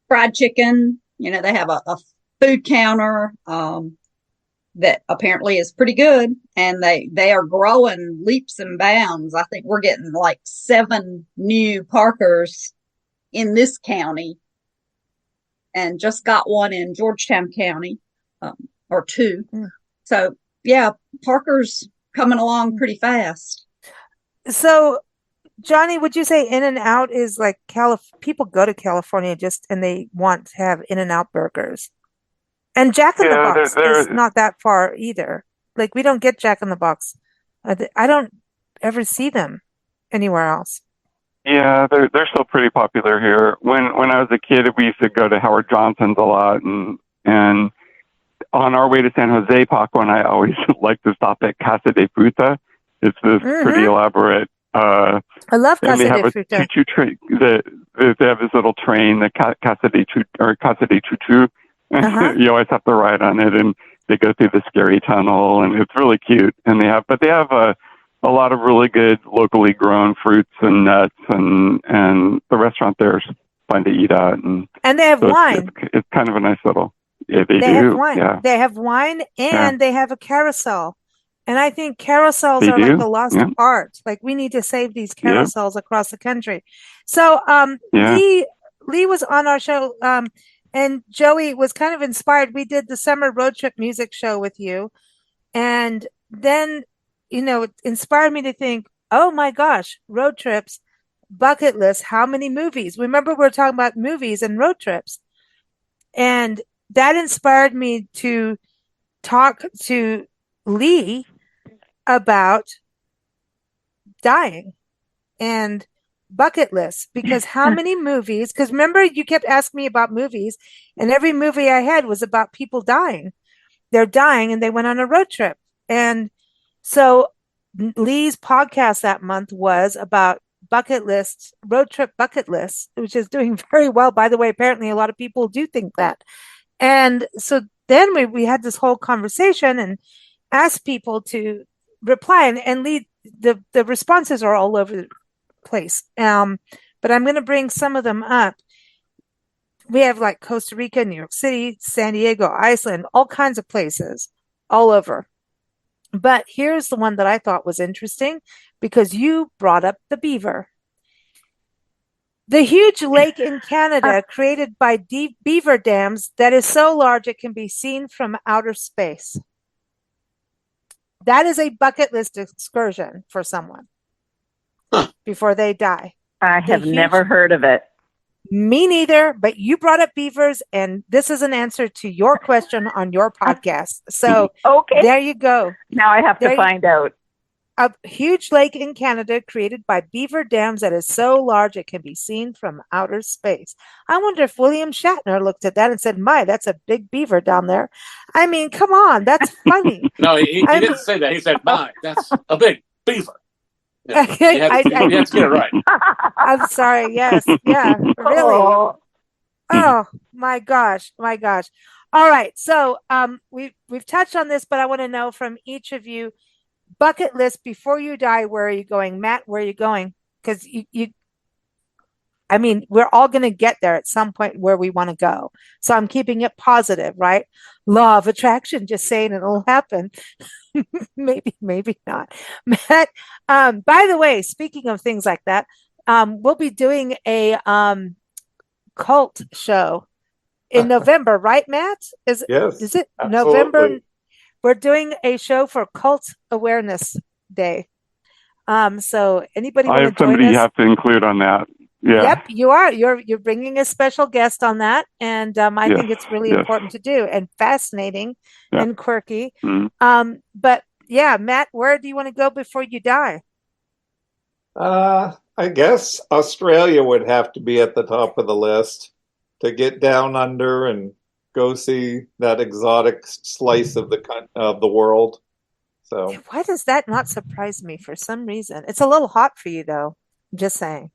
fried chicken. They have a food counter that apparently is pretty good, and they are growing leaps and bounds. I think we're getting like 7 new Parkers in this county, and just got one in Georgetown County, or 2. Mm. So yeah, Parker's coming along pretty fast. So, Johnny, would you say In-N-Out is like people go to California and they want to have In-N-Out burgers? And Jack in the Box is not that far either. Like, we don't get Jack in the Box. I don't ever see them anywhere else. Yeah, they're still pretty popular here. When I was a kid, we used to go to Howard Johnson's a lot, and on our way to San Jose, Paco and I always like to stop at Casa de Fruta. It's this pretty elaborate. I love Casa they have de a Fruta. choo-choo train. They have this little train, the Casa de Choo-Choo. You always have to ride on it, and they go through the scary tunnel, and it's really cute. And they have a lot of really good locally grown fruits and nuts, and the restaurant there is fun to eat at. And they have wine. It's kind of a nice little. Yeah, they do. Have wine. Yeah. They have wine, and they have a carousel. And I think carousels They are do? like the lost Yeah. art. Like, we need to save these Yeah. carousels across the country. So Lee was on our show, and Joey was kind of inspired. We did the summer road trip music show with you. And then, it inspired me to think, oh my gosh, road trips, bucket list, how many movies? Remember, we were talking about movies and road trips. And that inspired me to talk to Lee about dying and bucket lists, because how many movies, because remember, you kept asking me about movies, and every movie I had was about people dying. They're dying and they went on a road trip. And so Lee's podcast that month was about road trip bucket list, which is doing very well. By the way, apparently a lot of people do think that. And so then we had this whole conversation and asked people to reply and lead. The responses are all over the place. But I'm going to bring some of them up. We have like Costa Rica, New York City, San Diego, Iceland, all kinds of places all over. But here's the one that I thought was interesting because you brought up the beaver. The huge lake in Canada created by deep beaver dams that is so large it can be seen from outer space. That is a bucket list excursion for someone before they die. I have never heard of it. Me neither, but you brought up beavers, and this is an answer to your question on your podcast. So okay, there you go. Now I have to find out. A huge lake in Canada created by beaver dams that is so large it can be seen from outer space. I wonder if William Shatner looked at that and said, "My, that's a big beaver down there." I mean, come on, that's funny. No, he didn't say that. He said, "My, that's a big beaver." Yeah, you have to get it right. I'm sorry. Yes. Yeah. Really. Oh my gosh. My gosh. All right. So we've touched on this, but I want to know from each of you, bucket list before you die, where are you going? Matt, where are you going? Because I mean, we're all going to get there at some point where we want to go. So I'm keeping it positive, right? Law of attraction, just saying it'll happen. maybe not. Matt, by the way, speaking of things like that, we'll be doing a cult show in November, right, Matt? Yes, is it absolutely. November? We're doing a show for Cult Awareness Day. So anybody want to join us? I have somebody you have to include on that. Yeah. Yep, you are. You're bringing a special guest on that, and I think it's really important to do and fascinating and quirky. Mm-hmm. But yeah, Matt, where do you want to go before you die? I guess Australia would have to be at the top of the list to get down under and go see that exotic slice of the world. So why does that not surprise me for some reason? It's a little hot for you, though. I'm just saying.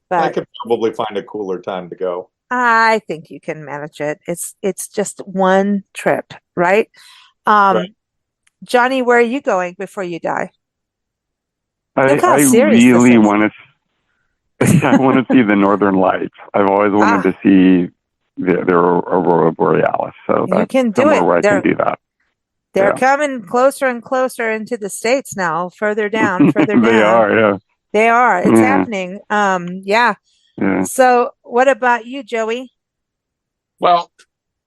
But I could probably find a cooler time to go. I think you can manage it. It's just one trip, right? Right. Johnny, where are you going before you die? I really want to. I want to see the Northern Lights. I've always wanted to see the aurora borealis. So you can do it. Where I can do that. They're coming closer and closer into the States now. Further down, further down. They are. Yeah. They are. It's happening. Yeah. So what about you, Joey? Well,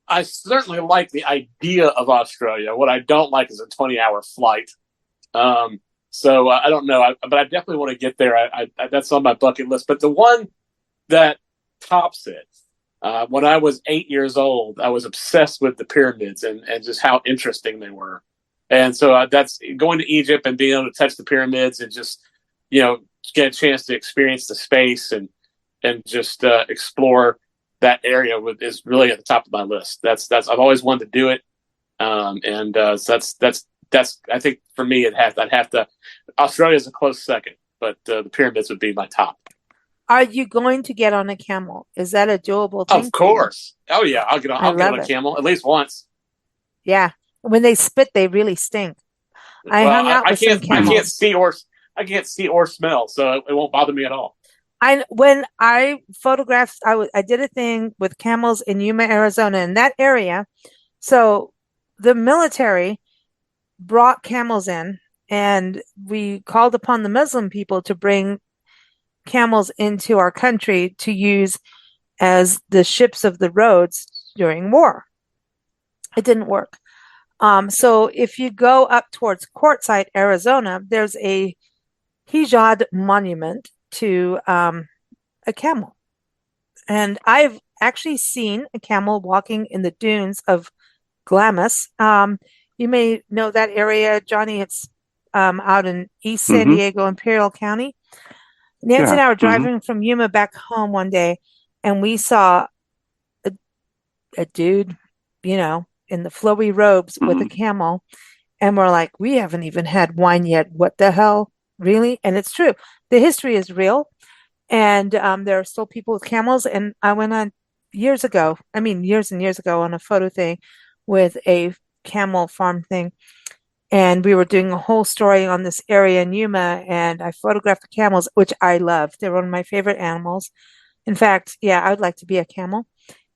I certainly like the idea of Australia. What I don't like is a 20-hour flight. So I don't know, but I definitely want to get there. I that's on my bucket list. But the one that tops it, when I was 8 years old, I was obsessed with the pyramids and just how interesting they were. And so that's going to Egypt and being able to touch the pyramids and just, get a chance to experience the space and just explore that area is really at the top of my list. That's I've always wanted to do it, so that's I think for me I'd have to. Australia's a close second, but the pyramids would be my top. Are you going to get on a camel? Is that a doable thing? Of course. Oh yeah, I'll get on a camel at least once. Yeah, when they spit, they really stink. I can't see or smell, so it won't bother me at all. When I photographed, I did a thing with camels in Yuma, Arizona, in that area. So the military brought camels in, and we called upon the Muslim people to bring camels into our country to use as the ships of the roads during war. It didn't work. So if you go up towards Quartzsite, Arizona, there's a Hijad monument to a camel. And I've actually seen a camel walking in the dunes of Glamis. You may know that area, Johnny. It's out in East San Diego, Imperial County. Nancy and I were driving from Yuma back home one day, and we saw a dude, in the flowy robes with a camel. And we're like, we haven't even had wine yet. What the hell? Really? And it's true. The history is real. And there are still people with camels. And I went on years and years ago on a photo thing with a camel farm thing. And we were doing a whole story on this area in Yuma, and I photographed the camels, which I love. They're one of my favorite animals. In fact, yeah, I would like to be a camel.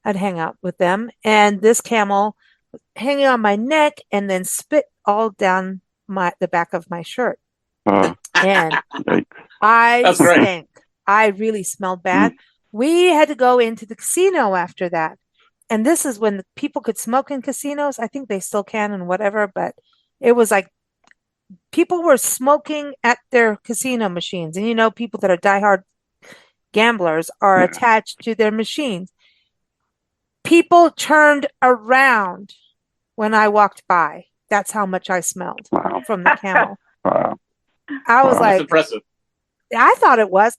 I'd hang out with them. And this camel hanging on my neck and then spit all down the back of my shirt. And I That's great. stank. I really smelled bad. We had to go into the casino after that. And this is when people could smoke in casinos. I think they still can and whatever, but it was like people were smoking at their casino machines. And you know, people that are diehard gamblers are attached to their machines. People turned around when I walked by. That's how much I smelled from the camel. Wow. I was like, that's impressive. I thought it was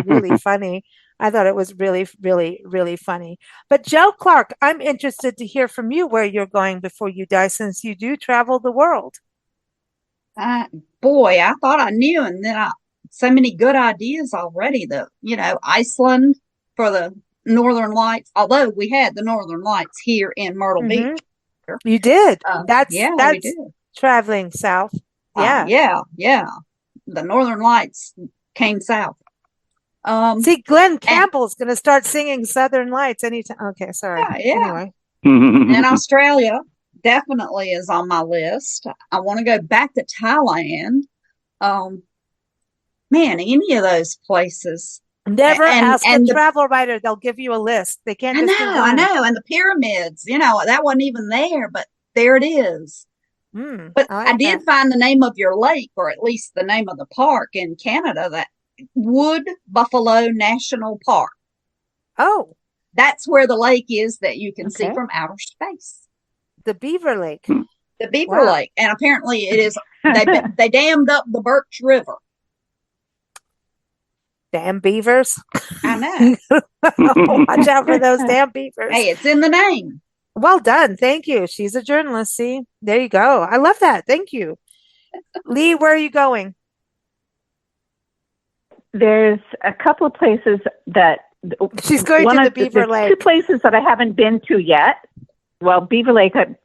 really funny. I thought it was really, really, really funny. But Joe Clark, I'm interested to hear from you where you're going before you die, since you do travel the world. Boy, I thought I knew, and then so many good ideas already. Iceland for the Northern Lights. Although we had the Northern Lights here in Myrtle Beach. You did. That's we did. Traveling south. Yeah. Yeah. The Northern Lights came south. See, Glenn Campbell's going to start singing Southern Lights anytime. Okay, sorry. Yeah. Anyway. And Australia definitely is on my list. I want to go back to Thailand. Man, any of those places. Never ask a travel writer. They'll give you a list. They can't just do one. I know. And the pyramids, that wasn't even there, but there it is. But I did find the name of your lake, or at least the name of the park in Canada, that Wood Buffalo National Park. Oh. That's where the lake is that you can see from outer space. The Beaver Lake. The Beaver Lake. And apparently it is, they dammed up the Birch River. Damn beavers. I know. Watch out for those damn beavers. Hey, it's in the name. Well done. Thank you. She's a journalist. See, there you go. I love that. Thank you. Lee, where are you going? There's a couple of places that she's going to the Beaver Lake. 2 places that I haven't been to yet. Well, Beaver Lake, I'm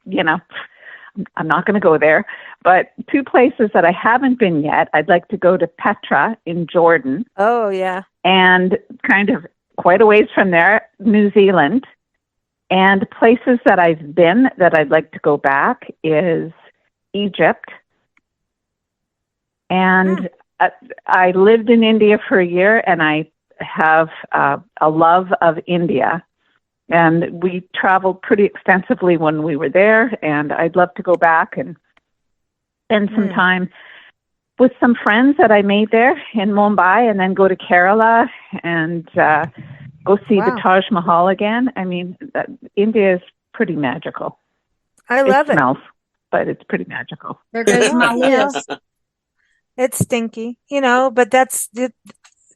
not going to go there, but 2 places that I haven't been yet. I'd like to go to Petra in Jordan. Oh, yeah. And kind of quite a ways from there, New Zealand. And places that I've been that I'd like to go back is Egypt. And I lived in India for a year, and I have a love of India. And we traveled pretty extensively when we were there, and I'd love to go back and spend some time with some friends that I made there in Mumbai, and then go to Kerala and go see the Taj Mahal again. I mean, India is pretty magical. I love it. It smells, but it's pretty magical. There goes my list. It's stinky, but that's the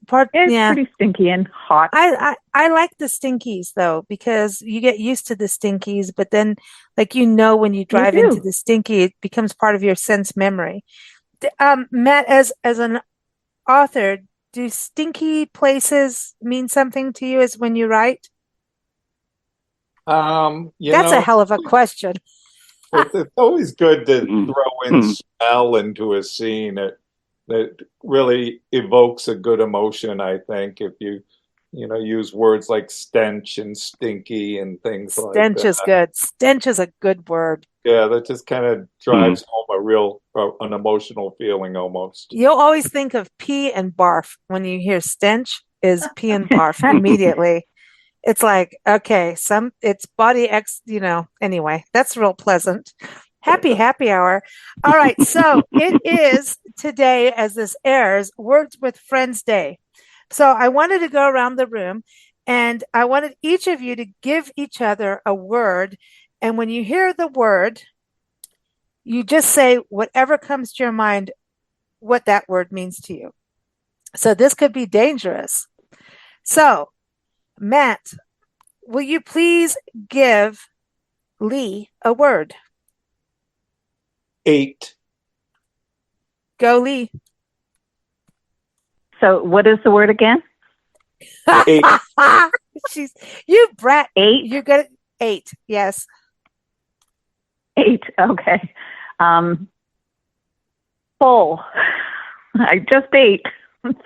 part. It's pretty stinky and hot. I like the stinkies though, because you get used to the stinkies, but then when you drive into the stinky, it becomes part of your sense memory. Matt, as an author, do stinky places mean something to you as when you write? That's a hell of a question. It's always good to throw in smell into a scene that really evokes a good emotion, I think, if you use words like stench and stinky and things like that. Stench is good. Stench is a good word. Yeah, that just kind of drives home an emotional feeling almost. You'll always think of pee and barf when you hear stench is pee and barf immediately. It's like, okay, it's body anyway, that's real pleasant. Happy hour. All right. So it is today, as this airs, Words with Friends Day. So I wanted to go around the room, and I wanted each of you to give each other a word. And when you hear the word, you just say whatever comes to your mind, what that word means to you. So this could be dangerous. So, Matt, will you please give Lee a word? 8. Go, Lee. So what is the word again? 8. She's you brat. 8. You're good at 8. Yes. 8. Okay. Full. I just ate.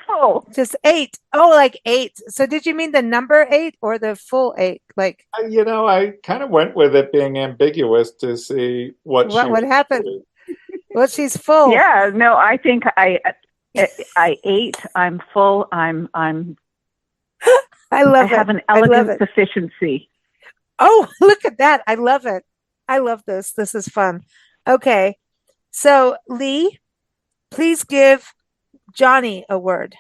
Full. Just 8. Oh, like 8. So did you mean the number 8 or the full 8? Like, I kind of went with it being ambiguous to see what she what was happened? doing. Well, she's full. Yeah. No, I think I ate. I'm full. I I love it. have an I love elegant it. sufficiency. Oh, look at that. I love it. I love this. This is fun. Okay. So, Lee, please give Johnny a word.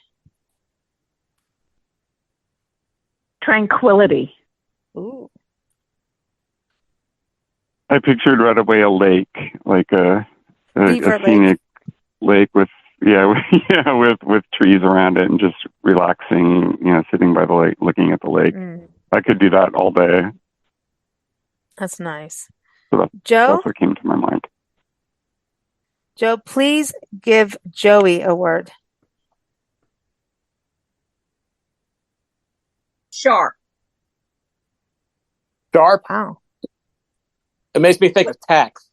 Tranquility. Ooh. I pictured right away a lake, like a Beaver Lake. scenic lake with with trees around it and just relaxing, sitting by the lake, looking at the lake. I could do that all day. That's nice. So Joe, that's what came to my mind. Joe, please give Joey a word. Sharp. Sharp. Wow. It makes me think of tax.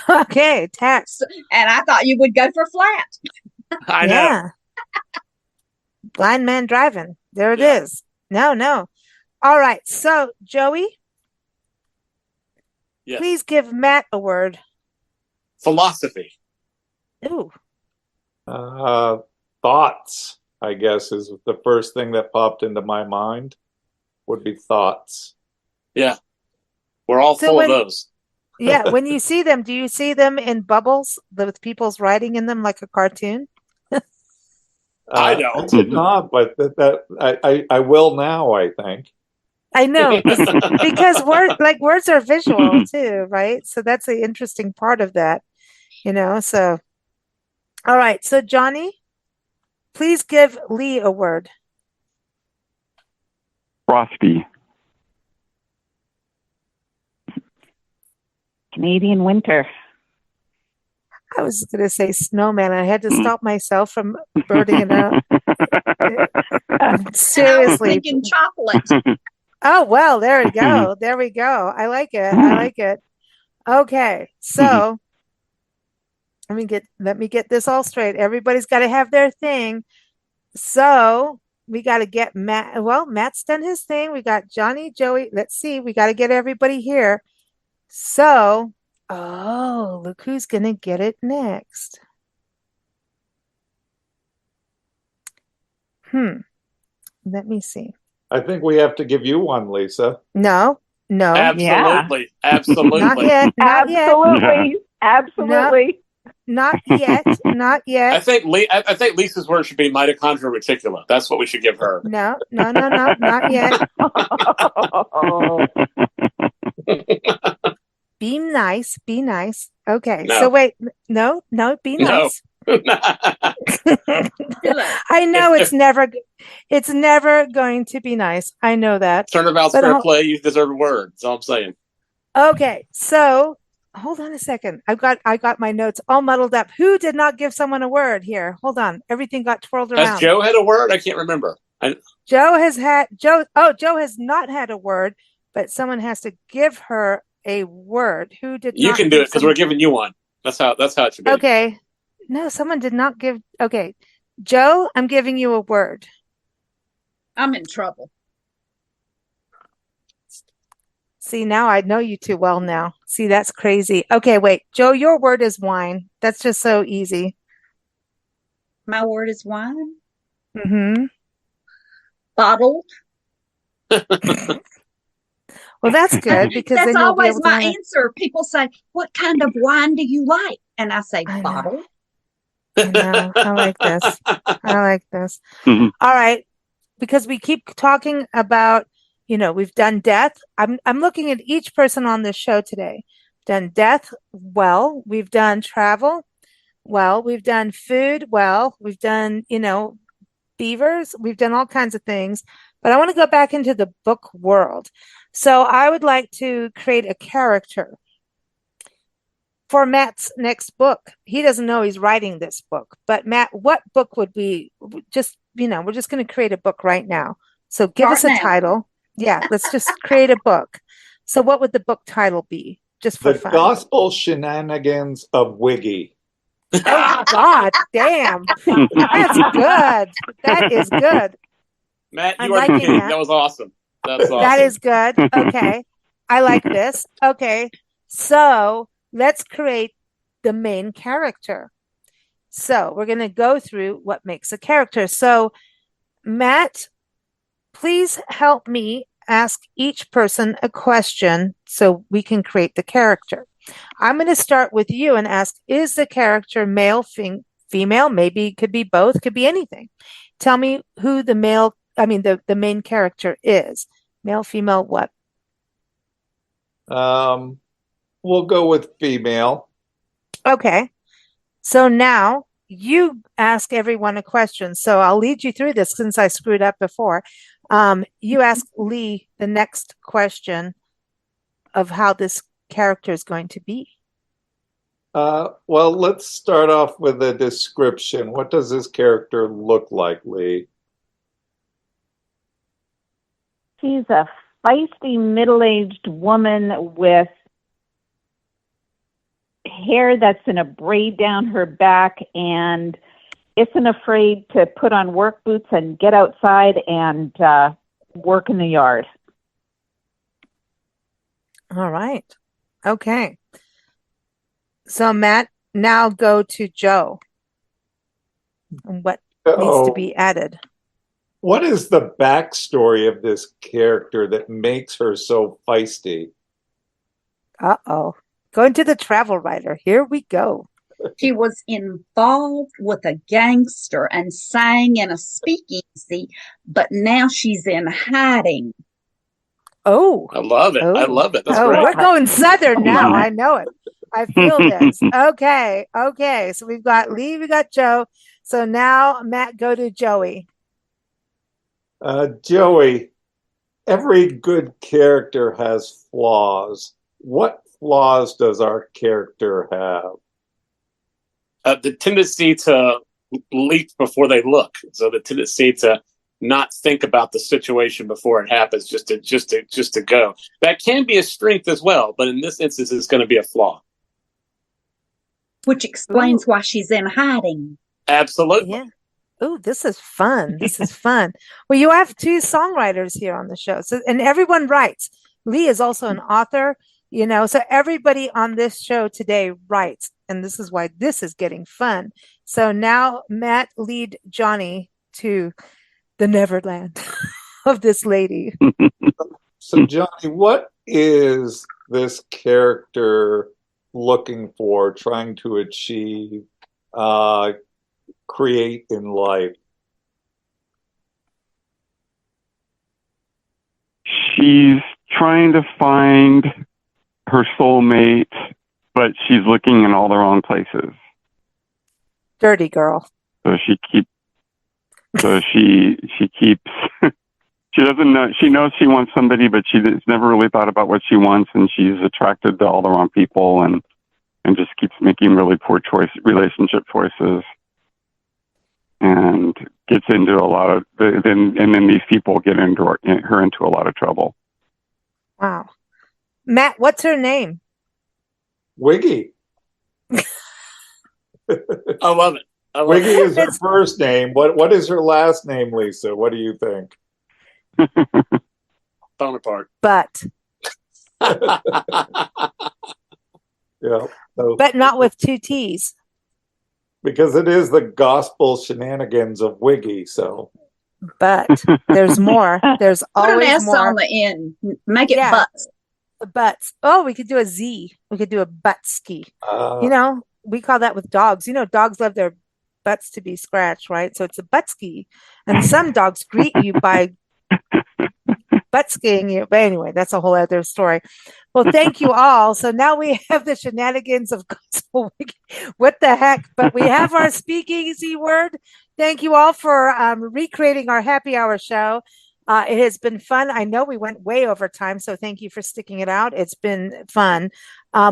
Okay, tax. And I thought you would go for flat. I know. Yeah. Blind man driving. There it Yeah. is. No. All right. So, Joey, Yes. please give Matt a word. Philosophy. Ooh. Thoughts, I guess, is the first thing that popped into my mind. Would be thoughts. Yeah. We're all So full when- of those. Yeah, when you see them, do you see them in bubbles with people's writing in them like a cartoon? I don't. I did not, but I will now, I think. I know, because words are visual too, right? So that's the interesting part of that, so all right. So Johnny, please give Lee a word. Frosty. Canadian winter. I was going to say snowman. I had to stop myself from blurting it out. Seriously. I was thinking chocolate. Oh, well, there we go. There we go. I like it. I like it. Okay. So let me get this all straight. Everybody's got to have their thing. So we got to get Matt. Well, Matt's done his thing. We got Johnny, Joey. Let's see. We got to get everybody here. So, look who's going to get it next. Let me see. I think we have to give you one, Lisa. No. Absolutely. Absolutely. Not yet. Not yet. Absolutely. Absolutely. Not yet. Not yet. I think Lisa's word should be mitochondria reticula. That's what we should give her. No, not yet. Be nice. Be nice. Okay. No. So wait. No, be No. nice. I know it's never going to be nice. I know that. Turnabout's fair play. You deserve a word. That's all I'm saying. Okay. So hold on a second. I got my notes all muddled up. Who did not give someone a word here? Hold on. Everything got twirled around. Has Joe had a word? I can't remember. Joe has not had a word, but someone has to give her a word. Who did You not can do give it because we're giving you one. That's how it should be. Okay. No, someone did not give. Okay. Joe, I'm giving you a word. I'm in trouble. See, now I know you too well now. See, that's crazy. Okay, wait. Joe, your word is wine. That's just so easy. My word is wine. Mm-hmm. Bottled. Well, that's good because That's then you'll be always able to my answer. People say, "What kind of wine do you like?" And I say, I know. "Bottled." I know. I like this. I like this. Mhm. All right. Because we keep talking about, we've done death. I'm looking at each person on this show today. Done death. Well, we've done travel. Well, we've done food. Well, we've done, beavers. We've done all kinds of things. But I want to go back into the book world. So I would like to create a character for Matt's next book. He doesn't know he's writing this book, but Matt, what book would we just we're just going to create a book right now. So give Start us a now. title. Yeah, let's just create a book. So what would the book title be? Just for The fun. Gospel Shenanigans of Wiggie. Oh God, damn. That's good. That is good. Matt, I'm you are the liking king. that. That was awesome. That's awesome. That is good. Okay. I like this. Okay. So let's create the main character. So we're going to go through what makes a character. So, Matt, please help me ask each person a question so we can create the character. I'm going to start with you and ask, is the character male, female? Maybe it could be both, could be anything. Tell me who the main character is. Male, female, what? We'll go with female. Okay. So now you ask everyone a question. So I'll lead you through this since I screwed up before. You ask Lee the next question of how this character is going to be. Well, let's start off with a description. What does this character look like, Lee? She's a feisty middle-aged woman with hair that's in a braid down her back and isn't afraid to put on work boots and get outside and work in the yard. All right. Okay. So Matt, now go to Joe. And what needs to be added? What is the backstory of this character that makes her so feisty? Uh-oh. Going to the travel writer. Here we go. She was involved with a gangster and sang in a speakeasy, but now she's in hiding. Oh. I love it. Oh. I love it. That's great. great. We're going Southern now. I know it. I feel this. Okay. Okay. So we've got Lee, we got Joe. So now, Matt, go to Joey. Joey, every good character has flaws. What flaws does our character have? The tendency to leap before they look. So the tendency to not think about the situation before it happens, just to go. That can be a strength as well, but in this instance, it's going to be a flaw. Which explains why she's in hiding. Absolutely. Yeah. Oh, this is fun. This is fun. Well, you have two songwriters here on the show. So, and everyone writes. Lee is also an author, so everybody on this show today writes. And this is why this is getting fun. So now, Matt, lead Johnny to the Neverland of this lady. So, Johnny, what is this character looking for, trying to achieve, create in life? She's trying to find her soulmate, but she's looking in all the wrong places. Dirty girl. So she keeps she doesn't know, she knows she wants somebody, but she's never really thought about what she wants, and she's attracted to all the wrong people and just keeps making really poor relationship choices, and gets into a lot of then these people get her into a lot of trouble. Wow. Matt, what's her name? Wiggy. I love it. Wiggy is her first name. What is her last name, Lisa? What do you think? Bonaparte. But. Yeah. So, but not with two T's. Because it is the Gospel Shenanigans of Wiggy, so. But there's more. There's always Put an S more. on the end. Make it butts. Butts. Oh, we could do a Z. We could do a buttski. We call that with dogs. Dogs love their butts to be scratched, right? So it's a buttski. And some dogs greet you by buttskiing you. But anyway, that's a whole other story. Well, thank you all. So now we have the shenanigans of Gospel Wiggy. What the heck? But we have our speakeasy word. Thank you all for recreating our happy hour show. It has been fun. I know we went way over time, so thank you for sticking it out. It's been fun.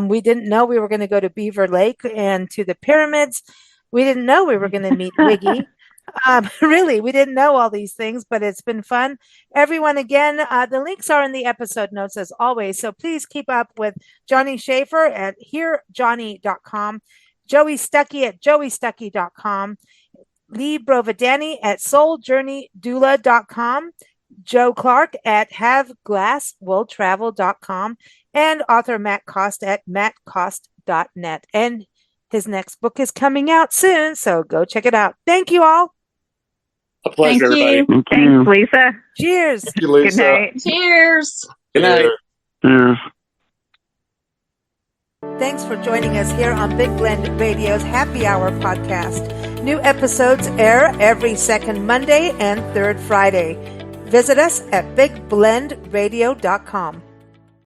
We didn't know we were going to go to Beaver Lake and to the pyramids. We didn't know we were going to meet Wiggy. Really, we didn't know all these things, but it's been fun. Everyone, again, the links are in the episode notes as always. So please keep up with Johnny Schaefer at hearjohnny.com, Joey Stuckey at joeystuckey.com, Lee Brovidani at souljourneydoula.com, Joe Clark at haveglasswilltravel.com, and author Matt Cost at mattcost.net. And his next book is coming out soon, so go check it out. Thank you all. A pleasure, Thank you. everybody. Thanks, Lisa. Cheers. Thank you, Lisa. Good night. Cheers. Good night. Cheers. Thanks for joining us here on Big Blend Radio's Happy Hour podcast. New episodes air every second Monday and third Friday. Visit us at bigblendradio.com.